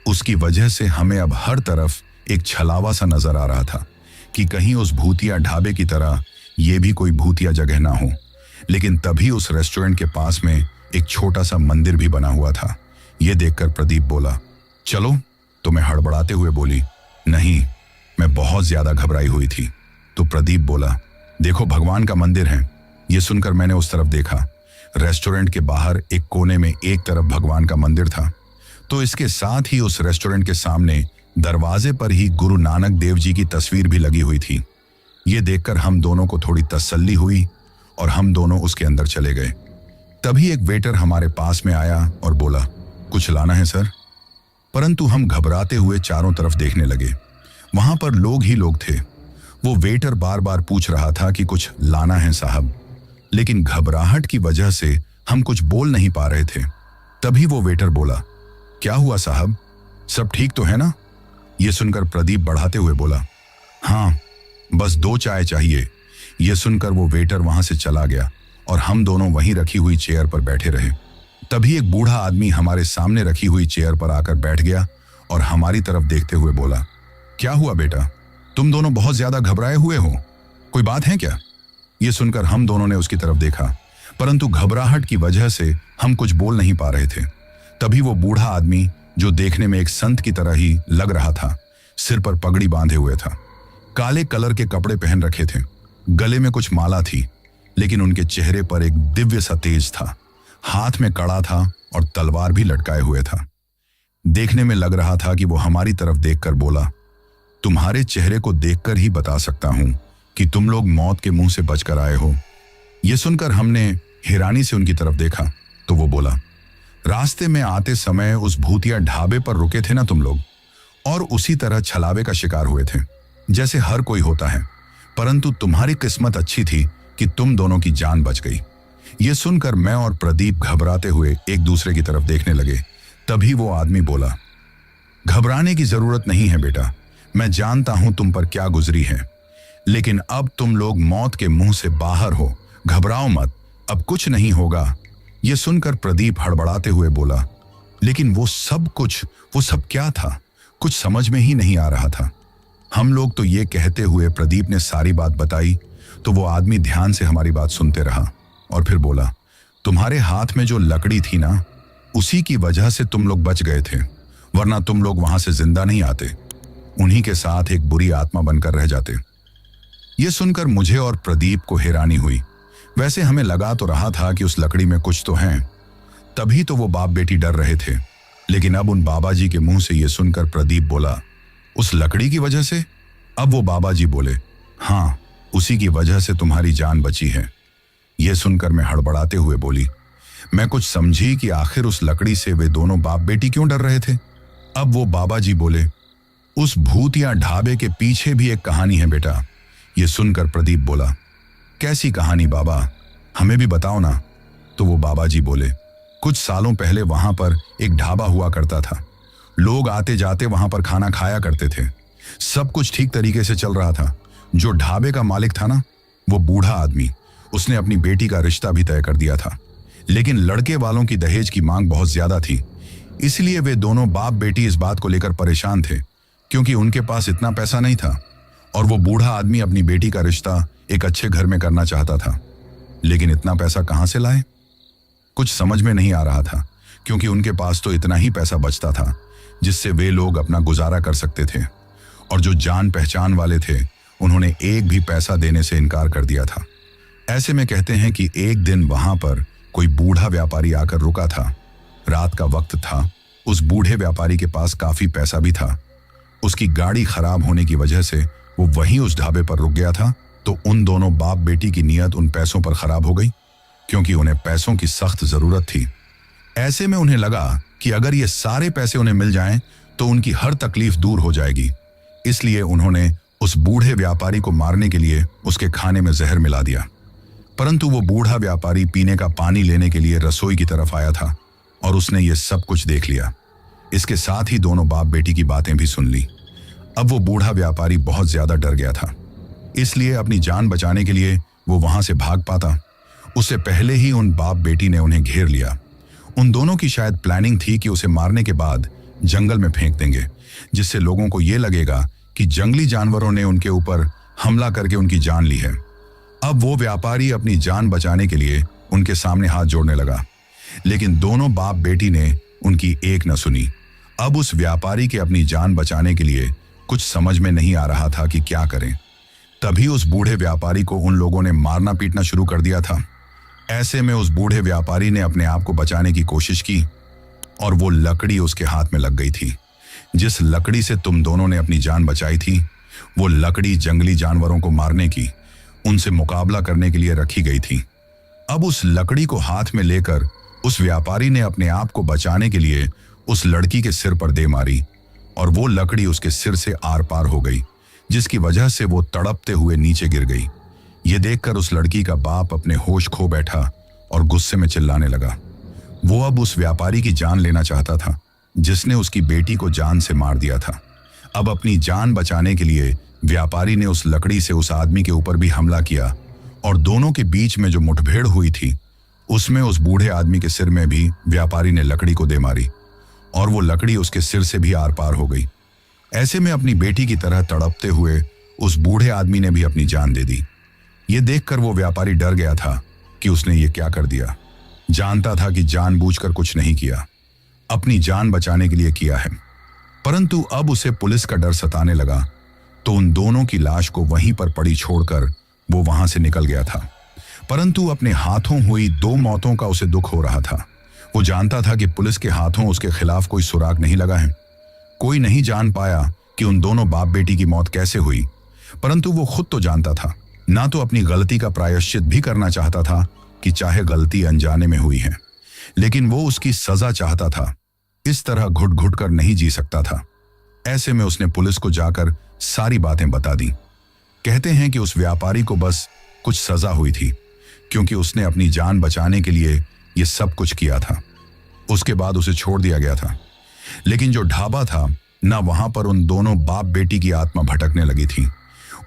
उसकी वजह से हमें अब हर तरफ एक छलावा सा नजर आ रहा था कि कहीं उस भूतिया ढाबे की तरह ये भी कोई भूतिया जगह ना हो। लेकिन तभी उस रेस्टोरेंट के पास में एक छोटा सा मंदिर भी बना हुआ था। ये देखकर प्रदीप बोला, चलो। तो मैं हड़बड़ाते हुए बोली, नहीं, मैं बहुत ज्यादा घबराई हुई थी। तो प्रदीप बोला, देखो भगवान का मंदिर है। ये सुनकर मैंने उस तरफ देखा। रेस्टोरेंट के बाहर एक कोने में एक तरफ भगवान का मंदिर था तो इसके साथ ही उस रेस्टोरेंट के सामने दरवाजे पर ही गुरु नानक देव जी की तस्वीर भी लगी हुई थी। ये देखकर हम दोनों को थोड़ी तसल्ली हुई और हम दोनों उसके अंदर चले गए। तभी एक वेटर हमारे पास में आया और बोला, कुछ लाना है सर? परंतु हम घबराते हुए चारों तरफ देखने लगे। वहां पर लोग ही लोग थे। वो वेटर बार बार पूछ रहा था कि कुछ लाना है साहब, लेकिन घबराहट की वजह से हम कुछ बोल नहीं पा रहे थे। तभी वो वेटर बोला, क्या हुआ साहब, सब ठीक तो है ना? ये सुनकर प्रदीप बढ़ाते हुए बोला, हाँ, बस 2 चाय चाहिए। ये सुनकर वो वेटर वहां से चला गया और हम दोनों वहीं रखी हुई चेयर पर बैठे रहे। तभी एक बूढ़ा आदमी हमारे सामने रखी हुई चेयर पर आकर बैठ गया और हमारी तरफ देखते हुए बोला, क्या हुआ बेटा, तुम दोनों बहुत ज्यादा घबराए हुए हो, कोई बात है क्या? ये सुनकर हम दोनों ने उसकी तरफ देखा, परंतु घबराहट की वजह से हम कुछ बोल नहीं पा रहे थे। तभी वो बूढ़ा आदमी, जो देखने में एक संत की तरह ही लग रहा था, सिर पर पगड़ी बांधे हुए था, काले कलर के कपड़े पहन रखे थे, गले में कुछ माला थी, लेकिन उनके चेहरे पर एक दिव्य सा तेज था। हाथ में कड़ा था और तलवार भी लटकाए हुए था। देखने में लग रहा था कि वो हमारी तरफ देखकर बोला, तुम्हारे चेहरे को देखकर ही बता सकता हूं कि तुम लोग मौत के मुंह से बचकर आए हो। ये सुनकर हमने हैरानी से उनकी तरफ देखा तो वो बोला, रास्ते में आते समय उस भूतिया ढाबे पर रुके थे ना तुम लोग, और उसी तरह छलावे का शिकार हुए थे जैसे हर कोई होता है, परंतु तुम्हारी किस्मत अच्छी थी कि तुम दोनों की जान बच गई। ये सुनकर मैं और प्रदीप घबराते हुए एक दूसरे की तरफ देखने लगे। तभी वो आदमी बोला, घबराने की जरूरत नहीं है बेटा, मैं जानता हूं तुम पर क्या गुजरी है, लेकिन अब तुम लोग मौत के मुंह से बाहर हो, घबराओ मत, अब कुछ नहीं होगा। ये सुनकर प्रदीप हड़बड़ाते हुए बोला, लेकिन वो सब क्या था, कुछ समझ में ही नहीं आ रहा था। हम लोग तो ये कहते हुए प्रदीप ने सारी बात बताई तो वो आदमी ध्यान से हमारी बात सुनते रहा और फिर बोला, तुम्हारे हाथ में जो लकड़ी थी ना, उसी की वजह से तुम लोग बच गए थे, वरना तुम लोग वहां से जिंदा नहीं आते, उन्हीं के साथ एक बुरी आत्मा बनकर रह जाते। ये सुनकर मुझे और प्रदीप को हैरानी हुई। वैसे हमें लगा तो रहा था कि उस लकड़ी में कुछ तो है, तभी तो वो बाप बेटी डर रहे थे, लेकिन अब उन बाबा जी के मुंह से ये सुनकर प्रदीप बोला, उस लकड़ी की वजह से? अब वो बाबा जी बोले, हाँ, उसी की वजह से तुम्हारी जान बची है। यह सुनकर मैं हड़बड़ाते हुए बोली, मैं कुछ समझी कि आखिर उस लकड़ी से वे दोनों बाप बेटी क्यों डर रहे थे। अब वो बाबा जी बोले, उस भूतिया ढाबे के पीछे भी एक कहानी है बेटा। यह सुनकर प्रदीप बोला, कैसी कहानी बाबा, हमें भी बताओ ना। तो वो बाबा जी बोले, कुछ सालों पहले वहां पर एक ढाबा हुआ करता था, लोग आते जाते वहां पर खाना खाया करते थे, सब कुछ ठीक तरीके से चल रहा था। जो ढाबे का मालिक था ना, वो बूढ़ा आदमी, उसने अपनी बेटी का रिश्ता भी तय कर दिया था, लेकिन लड़के वालों की दहेज की मांग बहुत ज्यादा थी, इसलिए वे दोनों बाप बेटी इस बात को लेकर परेशान थे, क्योंकि उनके पास इतना पैसा नहीं था और वो बूढ़ा आदमी अपनी बेटी का रिश्ता एक अच्छे घर में करना चाहता था, लेकिन इतना पैसा कहां से लाए, कुछ समझ में नहीं आ रहा था, क्योंकि उनके पास तो इतना ही पैसा बचता था जिससे वे लोग अपना गुजारा कर सकते थे, और जो जान पहचान वाले थे उन्होंने एक भी पैसा देने से इनकार कर दिया था। ऐसे में कहते हैं कि एक दिन वहां पर कोई बूढ़ा व्यापारी आकर रुका था। रात का वक्त था, उस बूढ़े व्यापारी के पास काफी पैसा भी था। उसकी गाड़ी खराब होने की वजह से वो वहीं उस ढाबे पर रुक गया था, तो उन दोनों बाप बेटी की नीयत उन पैसों पर खराब हो गई, क्योंकि उन्हें पैसों की सख्त जरूरत थी। ऐसे में उन्हें लगा कि अगर ये सारे पैसे उन्हें मिल जाएं तो उनकी हर तकलीफ दूर हो जाएगी, इसलिए उन्होंने उस बूढ़े व्यापारी को मारने के लिए उसके खाने में जहर मिला दिया। परंतु वो बूढ़ा व्यापारी पीने का पानी लेने के लिए रसोई की तरफ आया था और उसने ये सब कुछ देख लिया। इसके साथ ही दोनों बाप बेटी की बातें भी सुन ली। अब वो बूढ़ा व्यापारी बहुत ज्यादा डर गया था, इसलिए अपनी जान बचाने के लिए वो वहां से भाग पाता, उससे पहले ही उन बाप बेटी ने उन्हें घेर लिया। उन दोनों की शायद प्लानिंग थी कि उसे मारने के बाद जंगल में फेंक देंगे, जिससे लोगों को यह लगेगा कि जंगली जानवरों ने उनके ऊपर हमला करके उनकी जान ली है। अब वो व्यापारी अपनी जान बचाने के लिए उनके सामने हाथ जोड़ने लगा, लेकिन दोनों बाप बेटी ने उनकी एक न सुनी। अब उस व्यापारी के अपनी जान बचाने के लिए कुछ समझ में नहीं आ रहा था कि क्या करें। तभी उस बूढ़े व्यापारी को उन लोगों ने मारना पीटना शुरू कर दिया था। ऐसे में उस बूढ़े व्यापारी ने अपने आप को बचाने की कोशिश की और वो लकड़ी उसके हाथ में लग गई थी। जिस लकड़ी से तुम दोनों ने अपनी जान बचाई थी, वो लकड़ी जंगली जानवरों को मारने की, उनसे मुकाबला करने के लिए रखी गई थी। अब उस लकड़ी को हाथ में लेकर उस व्यापारी ने अपने आप को बचाने के लिए उस लड़की के सिर पर दे मारी और वो लकड़ी उसके सिर से आर पार हो गई, जिसकी वजह से वो तड़पते हुए नीचे गिर गई। ये देखकर उस लड़की का बाप अपने होश खो बैठा और गुस्से में चिल्लाने लगा। वो अब उस व्यापारी की जान लेना चाहता था जिसने उसकी बेटी को जान से मार दिया था। अब अपनी जान बचाने के लिए व्यापारी ने उस लकड़ी से उस आदमी के ऊपर भी हमला किया और दोनों के बीच में जो मुठभेड़ हुई थी उसमें उस बूढ़े आदमी के सिर में भी व्यापारी ने लकड़ी को दे मारी और वो लकड़ी उसके सिर से भी आर पार हो गई। ऐसे में अपनी बेटी की तरह तड़पते हुए उस बूढ़े आदमी ने भी अपनी जान दे दी। ये देखकर वो व्यापारी डर गया था कि उसने ये क्या कर दिया। जानता था कि जानबूझकर कुछ नहीं किया, अपनी जान बचाने के लिए किया है। परंतु अब उसे पुलिस का डर सताने लगा तो उन दोनों की लाश को वहीं पर पड़ी छोड़कर वो वहां से निकल गया था। परंतु अपने हाथों हुई 2 मौतों का उसे दुख हो रहा था। वो जानता था कि पुलिस के हाथों उसके खिलाफ कोई सुराग नहीं लगा है। कोई नहीं जान पाया कि उन दोनों बाप बेटी की मौत कैसे हुई, परंतु वो खुद तो जानता था। ना तो अपनी गलती का प्रायश्चित भी करना चाहता था कि चाहे गलती अनजाने में हुई है, लेकिन वो उसकी सजा चाहता था। इस तरह घुट घुट कर नहीं जी सकता था। ऐसे में उसने पुलिस को जाकर सारी बातें बता दी। कहते हैं कि उस व्यापारी को बस कुछ सजा हुई थी क्योंकि उसने अपनी जान बचाने के लिए ये सब कुछ किया था। उसके बाद उसे छोड़ दिया गया था। लेकिन जो ढाबा था ना, वहां पर उन दोनों बाप बेटी की आत्मा भटकने लगी थी।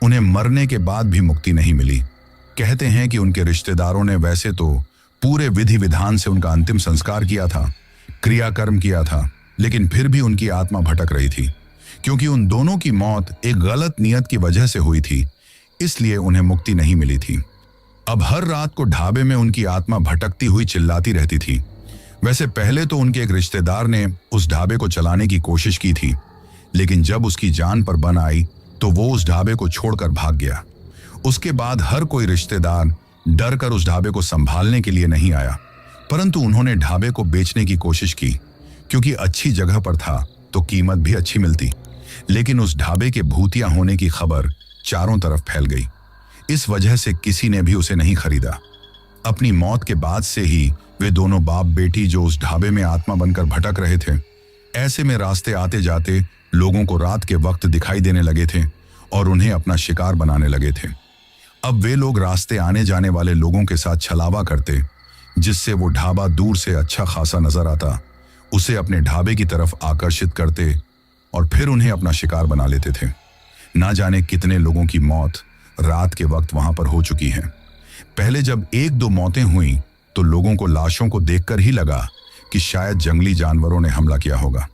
उन्हें मरने के बाद भी मुक्ति नहीं मिली। कहते हैं कि उनके रिश्तेदारों ने वैसे तो पूरे विधि विधान से उनका अंतिम संस्कार किया था, क्रियाकर्म किया था, लेकिन फिर भी उनकी आत्मा भटक रही थी क्योंकि उन दोनों की मौत एक गलत नियत की वजह से हुई थी, इसलिए उन्हें मुक्ति नहीं मिली थी। अब हर रात को ढाबे में उनकी आत्मा भटकती हुई चिल्लाती रहती थी। वैसे पहले तो उनके एक रिश्तेदार ने उस ढाबे को चलाने की कोशिश की थी, लेकिन जब उसकी जान पर बन आई तो वो उस ढाबे को छोड़कर भाग गया। उसके बाद हर कोई रिश्तेदार डर कर उस ढाबे को संभालने के लिए नहीं आया, परंतु उन्होंने ढाबे को बेचने की कोशिश की क्योंकि अच्छी जगह पर था तो कीमत भी अच्छी मिलती। लेकिन उस ढाबे के भूतिया होने की खबर चारों तरफ फैल गई। इस वजह से किसी ने भी उसे नहीं खरीदा। अपनी मौत के बाद से ही वे दोनों बाप बेटी जो उस ढाबे में आत्मा बनकर भटक रहे थे, ऐसे में रास्ते आते जाते लोगों को रात के वक्त दिखाई देने लगे थे और उन्हें अपना शिकार बनाने लगे थे। अब वे लोग रास्ते आने जाने वाले लोगों के साथ छलावा करते, जिससे वो ढाबा दूर से अच्छा खासा नजर आता, उसे अपने ढाबे की तरफ आकर्षित करते और फिर उन्हें अपना शिकार बना लेते थे। ना जाने कितने लोगों की मौत रात के वक्त वहां पर हो चुकी है। पहले जब 1-2 मौतें हुई तो लोगों को लाशों को देखकर ही लगा कि शायद जंगली जानवरों ने हमला किया होगा,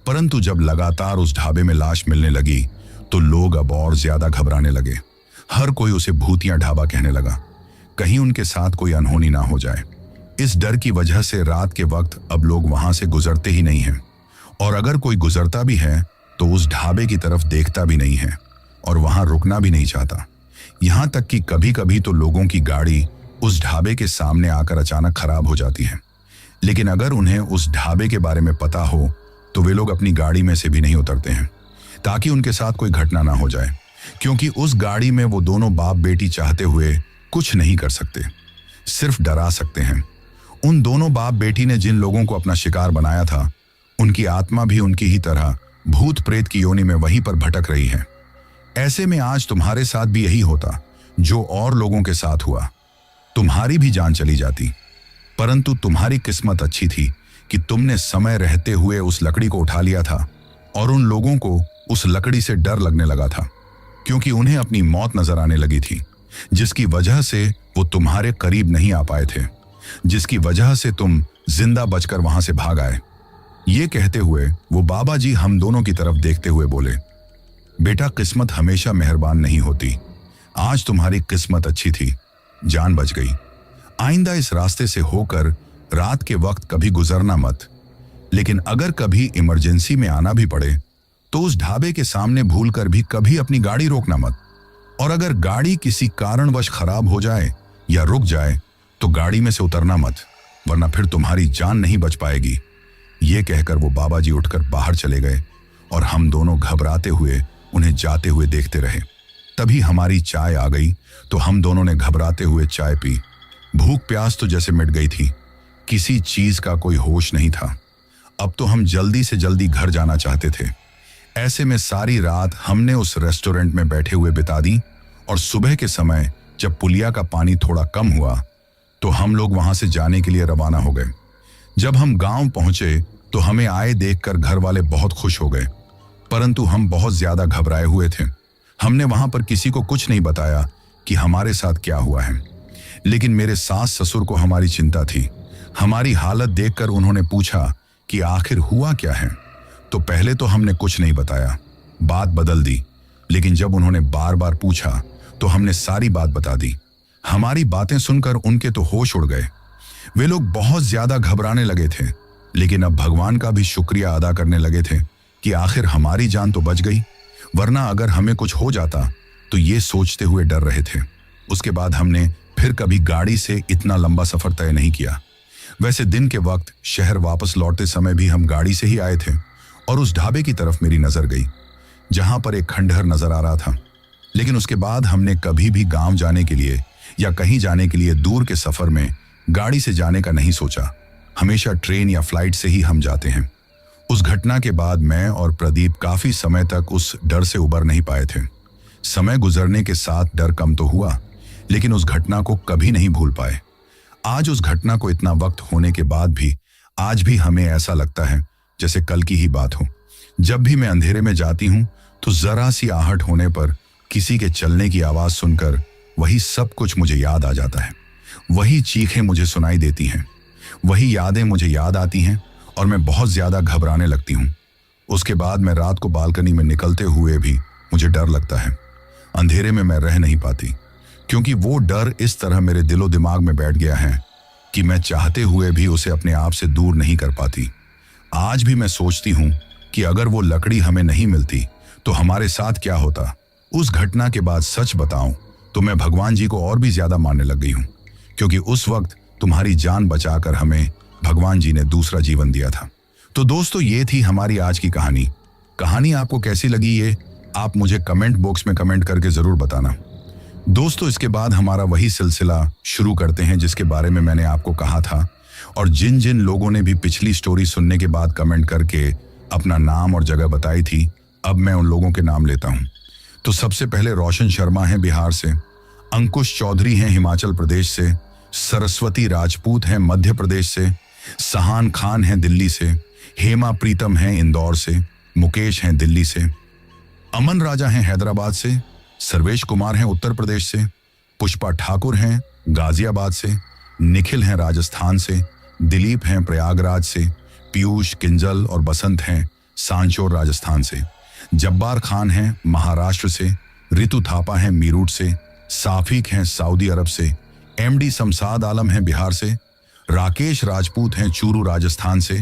परंतु जब लगातार उस ढाबे में लाश मिलने लगी तो लोग अब और ज्यादा घबराने लगे। हर कोई उसे भूतिया ढाबा कहने लगा, कहीं उनके साथ कोई अनहोनी ना हो जाए। इस डर की वजह से रात के वक्त अब लोग वहां से गुजरते ही नहीं हैं, और अगर कोई गुजरता भी है तो उस ढाबे की तरफ देखता भी नहीं है और वहां रुकना भी नहीं चाहता। यहां तक कि कभी कभी तो लोगों की गाड़ी उस ढाबे के सामने आकर अचानक खराब हो जाती है, लेकिन अगर उन्हें उस ढाबे के बारे में पता हो तो वे लोग अपनी गाड़ी में से भी नहीं उतरते हैं ताकि उनके साथ कोई घटना ना हो जाए, क्योंकि उस गाड़ी में वो दोनों बाप बेटी चाहते हुए कुछ नहीं कर सकते, सिर्फ डरा सकते हैं। उन दोनों बाप बेटी ने जिन लोगों को अपना शिकार बनाया था, उनकी आत्मा भी उनकी ही तरह भूत प्रेत की योनि में वहीं पर भटक रही है। ऐसे में आज तुम्हारे साथ भी यही होता जो और लोगों के साथ हुआ, तुम्हारी भी जान चली जाती। परंतु तुम्हारी किस्मत अच्छी थी कि तुमने समय रहते हुए उस लकड़ी को उठा लिया था, और उन लोगों को उस लकड़ी से डर लगने लगा था क्योंकि उन्हें अपनी मौत नजर आने लगी थी, जिसकी वजह से वो तुम्हारे करीब नहीं आ पाए थे, जिसकी वजह से तुम जिंदा बचकर वहां से भाग आए। ये कहते हुए वो बाबा जी हम दोनों की तरफ देखते हुए बोले, बेटा किस्मत हमेशा मेहरबान नहीं होती। आज तुम्हारी किस्मत अच्छी थी, जान बच गई। आइंदा इस रास्ते से होकर रात के वक्त कभी गुजरना मत, लेकिन अगर कभी इमरजेंसी में आना भी पड़े तो उस ढाबे के सामने भूलकर भी कभी अपनी गाड़ी रोकना मत, और अगर गाड़ी किसी कारणवश खराब हो जाए या रुक जाए तो गाड़ी में से उतरना मत, वरना फिर तुम्हारी जान नहीं बच पाएगी। ये कहकर वो बाबा जी उठकर बाहर चले गए और हम दोनों घबराते हुए उन्हें जाते हुए देखते रहे। तभी हमारी चाय आ गई तो हम दोनों ने घबराते हुए चाय पी। भूख प्यास तो जैसे मिट गई थी, किसी चीज का कोई होश नहीं था। अब तो हम जल्दी से जल्दी घर जाना चाहते थे। ऐसे में सारी रात हमने उस रेस्टोरेंट में बैठे हुए बिता दी और सुबह के समय जब पुलिया का पानी थोड़ा कम हुआ तो हम लोग वहां से जाने के लिए रवाना हो गए। जब हम गांव पहुंचे तो हमें आए देखकर घर वाले बहुत खुश हो गए, परंतु हम बहुत ज्यादा घबराए हुए थे। हमने वहां पर किसी को कुछ नहीं बताया कि हमारे साथ क्या हुआ है, लेकिन मेरे सास ससुर को हमारी चिंता थी। हमारी हालत देखकर उन्होंने पूछा कि आखिर हुआ क्या है। तो पहले तो हमने कुछ नहीं बताया, बात बदल दी, लेकिन जब उन्होंने बार बार पूछा तो हमने सारी बात बता दी। हमारी बातें सुनकर उनके तो होश उड़ गए। वे लोग बहुत ज्यादा घबराने लगे थे, लेकिन अब भगवान का भी शुक्रिया अदा करने लगे थे कि आखिर हमारी जान तो बच गई, वरना अगर हमें कुछ हो जाता तो ये सोचते हुए डर रहे थे। उसके बाद हमने फिर कभी गाड़ी से इतना लंबा सफर तय नहीं किया। वैसे दिन के वक्त शहर वापस लौटते समय भी हम गाड़ी से ही आए थे और उस ढाबे की तरफ मेरी नजर गई जहां पर एक खंडहर नजर आ रहा था। लेकिन उसके बाद हमने कभी भी गांव जाने के लिए या कहीं जाने के लिए दूर के सफर में गाड़ी से जाने का नहीं सोचा। हमेशा ट्रेन या फ्लाइट से ही हम जाते हैं। उस घटना के बाद मैं और प्रदीप काफी समय तक उस डर से उबर नहीं पाए थे। समय गुजरने के साथ डर कम तो हुआ, लेकिन उस घटना को कभी नहीं भूल पाए। आज उस घटना को इतना वक्त होने के बाद भी आज भी हमें ऐसा लगता है जैसे कल की ही बात हो। जब भी मैं अंधेरे में जाती हूं तो जरा सी आहट होने पर किसी के चलने की आवाज सुनकर वही सब कुछ मुझे याद आ जाता है। वही चीखें मुझे सुनाई देती हैं, वही यादें मुझे याद आती हैं और मैं बहुत ज्यादा घबराने लगती हूँ। उसके बाद मैं रात को बालकनी में निकलते हुए भी मुझे डर लगता है। अंधेरे में मैं रह नहीं पाती, क्योंकि वो डर इस तरह मेरे दिलो दिमाग में बैठ गया है कि मैं चाहते हुए भी उसे अपने आप से दूर नहीं कर पाती। आज भी मैं सोचती हूँ कि अगर वो लकड़ी हमें नहीं मिलती तो हमारे साथ क्या होता। उस घटना के बाद सच बताऊं तो मैं भगवान जी को और भी ज्यादा मानने लग गई हूँ, क्योंकि उस वक्त तुम्हारी जान बचाकर हमें भगवान जी ने दूसरा जीवन दिया था। तो दोस्तों, ये थी हमारी आज की कहानी। कहानी आपको कैसी लगी ये आप मुझे कमेंट बॉक्स में कमेंट करके जरूर बताना। दोस्तों, इसके बाद हमारा वही सिलसिला शुरू करते हैं जिसके बारे में मैंने आपको कहा था, और जिन जिन लोगों ने भी पिछली स्टोरी सुनने के बाद कमेंट करके अपना नाम और जगह बताई थी, अब मैं उन लोगों के नाम लेता हूं। तो सबसे पहले रोशन शर्मा हैं बिहार से, अंकुश चौधरी हैं हिमाचल प्रदेश से, सरस्वती राजपूत हैं मध्य प्रदेश से, सहान खान हैं दिल्ली से, हेमा प्रीतम हैं इंदौर से, मुकेश हैं दिल्ली से, अमन राजा हैं हैदराबाद से, सर्वेश कुमार हैं उत्तर प्रदेश से, पुष्पा ठाकुर हैं गाजियाबाद से, निखिल हैं राजस्थान से, दिलीप हैं प्रयागराज से, पीयूष किंजल और बसंत हैं सांचौर राजस्थान से, जब्बार खान हैं महाराष्ट्र से, रितु थापा हैं मीरूट से, साफिक हैं सऊदी अरब से, एमडी शमशाद आलम हैं बिहार से, राकेश राजपूत हैं चूरू राजस्थान से,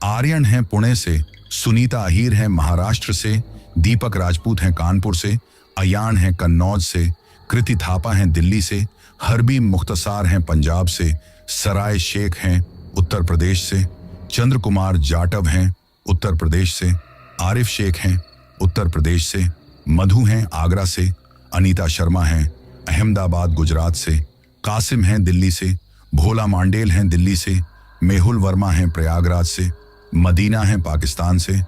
आर्यन हैं पुणे से, सुनीता अहीर हैं महाराष्ट्र से, दीपक राजपूत हैं कानपुर से, अयान हैं कन्नौज से, कृति थापा हैं दिल्ली से, हरबी मुख्तसार हैं पंजाब से, सराय शेख हैं उत्तर प्रदेश से, चंद्र कुमार जाटव हैं उत्तर प्रदेश से, आरिफ शेख हैं उत्तर प्रदेश से, मधु हैं आगरा से, अनीता शर्मा हैं अहमदाबाद गुजरात से, कासिम हैं दिल्ली से, भोला मांडेल हैं दिल्ली से, मेहुल वर्मा हैं प्रयागराज से, मदीना हैं पाकिस्तान से,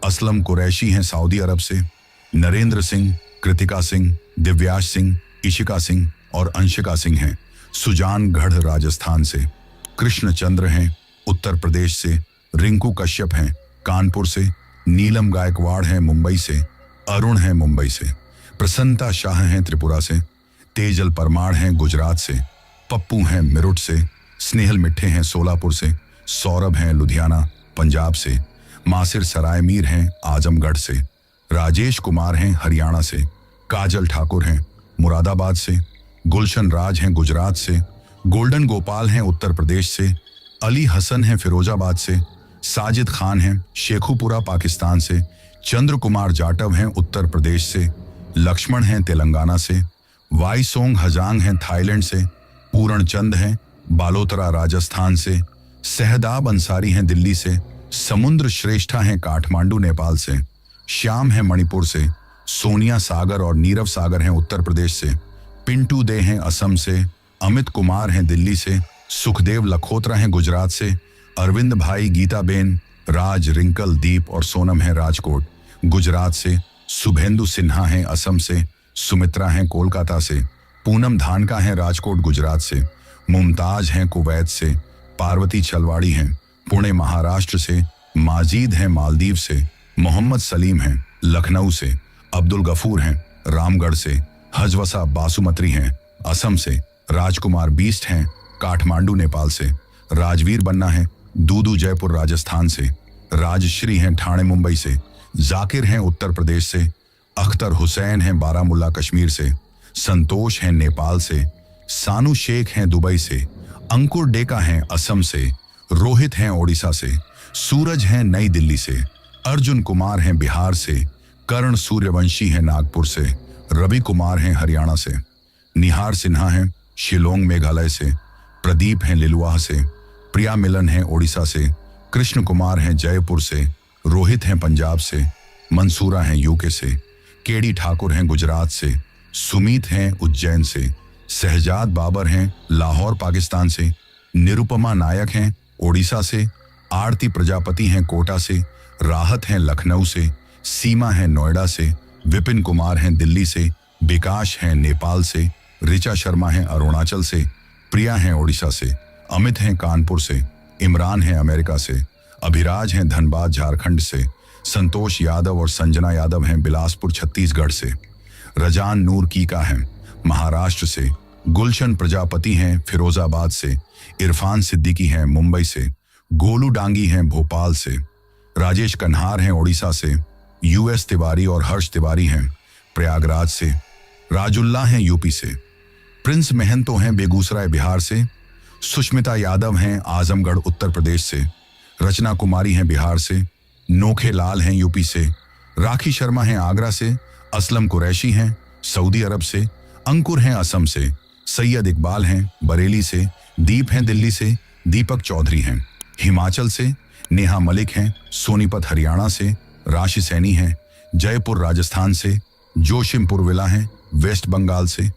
असलम कुरैशी हैं सऊदी अरब से, नरेंद्र सिंह, कृतिका सिंह, दिव्याश सिंह, इशिका सिंह और अंशिका सिंह हैं सुजानगढ़ राजस्थान से, कृष्ण चंद्र हैं उत्तर प्रदेश से, रिंकू कश्यप हैं कानपुर से, नीलम गायकवाड़ हैं मुंबई से, अरुण हैं मुंबई से, प्रसन्नता शाह हैं त्रिपुरा से, तेजल परमार हैं गुजरात से, पप्पू हैं मेरठ से, स्नेहल मिट्ठे हैं सोलापुर से, सौरभ हैं लुधियाना पंजाब से, मासिर सराय मीर हैं आजमगढ़ से, राजेश कुमार हैं हरियाणा से, काजल ठाकुर हैं मुरादाबाद से, गुलशन राज हैं गुजरात से, गोल्डन गोपाल हैं उत्तर प्रदेश से, अली हसन हैं फिरोजाबाद से, साजिद खान हैं शेखुपुरा पाकिस्तान से, चंद्र कुमार जाटव हैं उत्तर प्रदेश से, लक्ष्मण हैं तेलंगाना से, वाईसोंग हजांग हैं थाईलैंड से, पूरण चंद हैं बालोतरा राजस्थान से, सहदाब अंसारी हैं दिल्ली से, समुद्र श्रेष्ठा हैं काठमांडू नेपाल से, श्याम हैं मणिपुर से, सोनिया सागर और नीरव सागर हैं उत्तर प्रदेश से, पिंटू दे हैं असम से, अमित कुमार हैं दिल्ली से, सुखदेव लखोत्रा हैं गुजरात से, अरविंद भाई, गीताबेन, राज, रिंकल, दीप और सोनम हैं राजकोट गुजरात से, शुभेंदु सिन्हा हैं असम से, सुमित्रा हैं कोलकाता से, पूनम धानका हैं राजकोट गुजरात से, मुमताज हैं कुवैत से, पार्वती छलवाड़ी हैं पुणे महाराष्ट्र से, माजिद हैं मालदीव से, मोहम्मद सलीम हैं लखनऊ से, अब्दुल गफूर हैं रामगढ़ से, हजवसा बासुमत्री हैं असम से, राजकुमार बीस्ट हैं काठमांडू नेपाल से, राजवीर बन्ना हैं दूदू जयपुर राजस्थान से, राजश्री हैं ठाणे मुंबई से, जाकिर हैं उत्तर प्रदेश से, अख्तर हुसैन हैं बारामुल्ला कश्मीर से, संतोष हैं नेपाल से, सानू शेख हैं दुबई से, अंकुर डेका हैं असम से, रोहित हैं ओडिशा से, सूरज हैं नई दिल्ली से, अर्जुन कुमार हैं बिहार से, कर्ण सूर्यवंशी हैं नागपुर से, रवि कुमार हैं हरियाणा से, निहार सिन्हा हैं शिलोंग मेघालय से, प्रदीप हैं लिलुआ से, प्रिया मिलन हैं ओडिशा से, कृष्ण कुमार हैं जयपुर से, रोहित हैं पंजाब से, मंसूरा हैं यूके से, केडी ठाकुर हैं गुजरात से, सुमीत हैं उज्जैन से, सहजाद बाबर हैं लाहौर पाकिस्तान से, निरुपमा नायक हैं ओडिशा से, आरती प्रजापति हैं कोटा से, राहत हैं लखनऊ से, सीमा हैं नोएडा से, विपिन कुमार हैं दिल्ली से, विकास हैं नेपाल से, ऋचा शर्मा हैं अरुणाचल से, प्रिया हैं ओडिशा से, अमित हैं कानपुर से, इमरान हैं अमेरिका से, अभिराज हैं धनबाद झारखंड से, संतोष यादव और संजना यादव हैं बिलासपुर छत्तीसगढ़ से, रजान नूर कीका हैं महाराष्ट्र से, गुलशन प्रजापति हैं फिरोजाबाद से, इरफान सिद्दीकी हैं मुंबई से, गोलू डांगी हैं भोपाल से, राजेश कन्हार हैं ओडिशा से, यूएस तिवारी और हर्ष तिवारी हैं प्रयागराज से, राजुल्ला हैं यूपी से, प्रिंस महंतो हैं बेगूसराय बिहार से, सुष्मिता यादव हैं आजमगढ़ उत्तर प्रदेश से, रचना कुमारी हैं बिहार से, नोखे लाल हैं यूपी से, राखी शर्मा हैं आगरा से, असलम कुरैशी हैं सऊदी अरब से, अंकुर हैं असम से, सैयद इकबाल हैं बरेली से, दीप हैं दिल्ली से, दीपक चौधरी हैं हिमाचल से, नेहा मलिक हैं सोनीपत हरियाणा से, राशि सैनी हैं जयपुर राजस्थान से, जोशिम पुरविला हैं वेस्ट बंगाल से,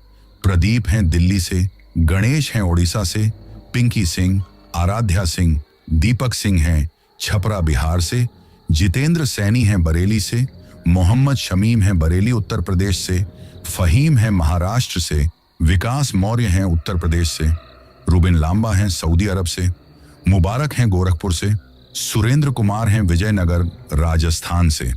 प्रदीप हैं दिल्ली से, गणेश हैं ओडिशा से, पिंकी सिंह, आराध्या सिंह, दीपक सिंह हैं छपरा बिहार से, जितेंद्र सैनी हैं बरेली से, मोहम्मद शमीम हैं बरेली उत्तर प्रदेश से, फहीम हैं महाराष्ट्र से, विकास मौर्य हैं उत्तर प्रदेश से, रुबिन लांबा हैं सऊदी अरब से, मुबारक हैं गोरखपुर से, सुरेंद्र कुमार हैं विजयनगर राजस्थान से,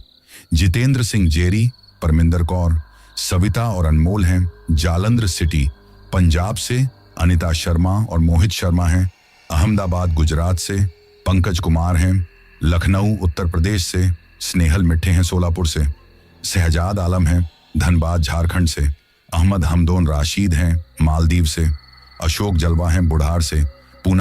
जितेंद्र सिंह जेरी, परमिंदर कौर, सविता और अनमोल हैं जालंधर सिटी पंजाब से, अनिता शर्मा और मोहित शर्मा हैं अहमदाबाद गुजरात से, पंकज कुमार हैं लखनऊ उत्तर प्रदेश से, स्नेहल मिट्ठे हैं सोलापुर से, शहजाद आलम हैं धनबाद झारखंड से, अहमद हमदोन राशिद हैं मालदीव से, अशोक जलवा हैं बुढ़ार से,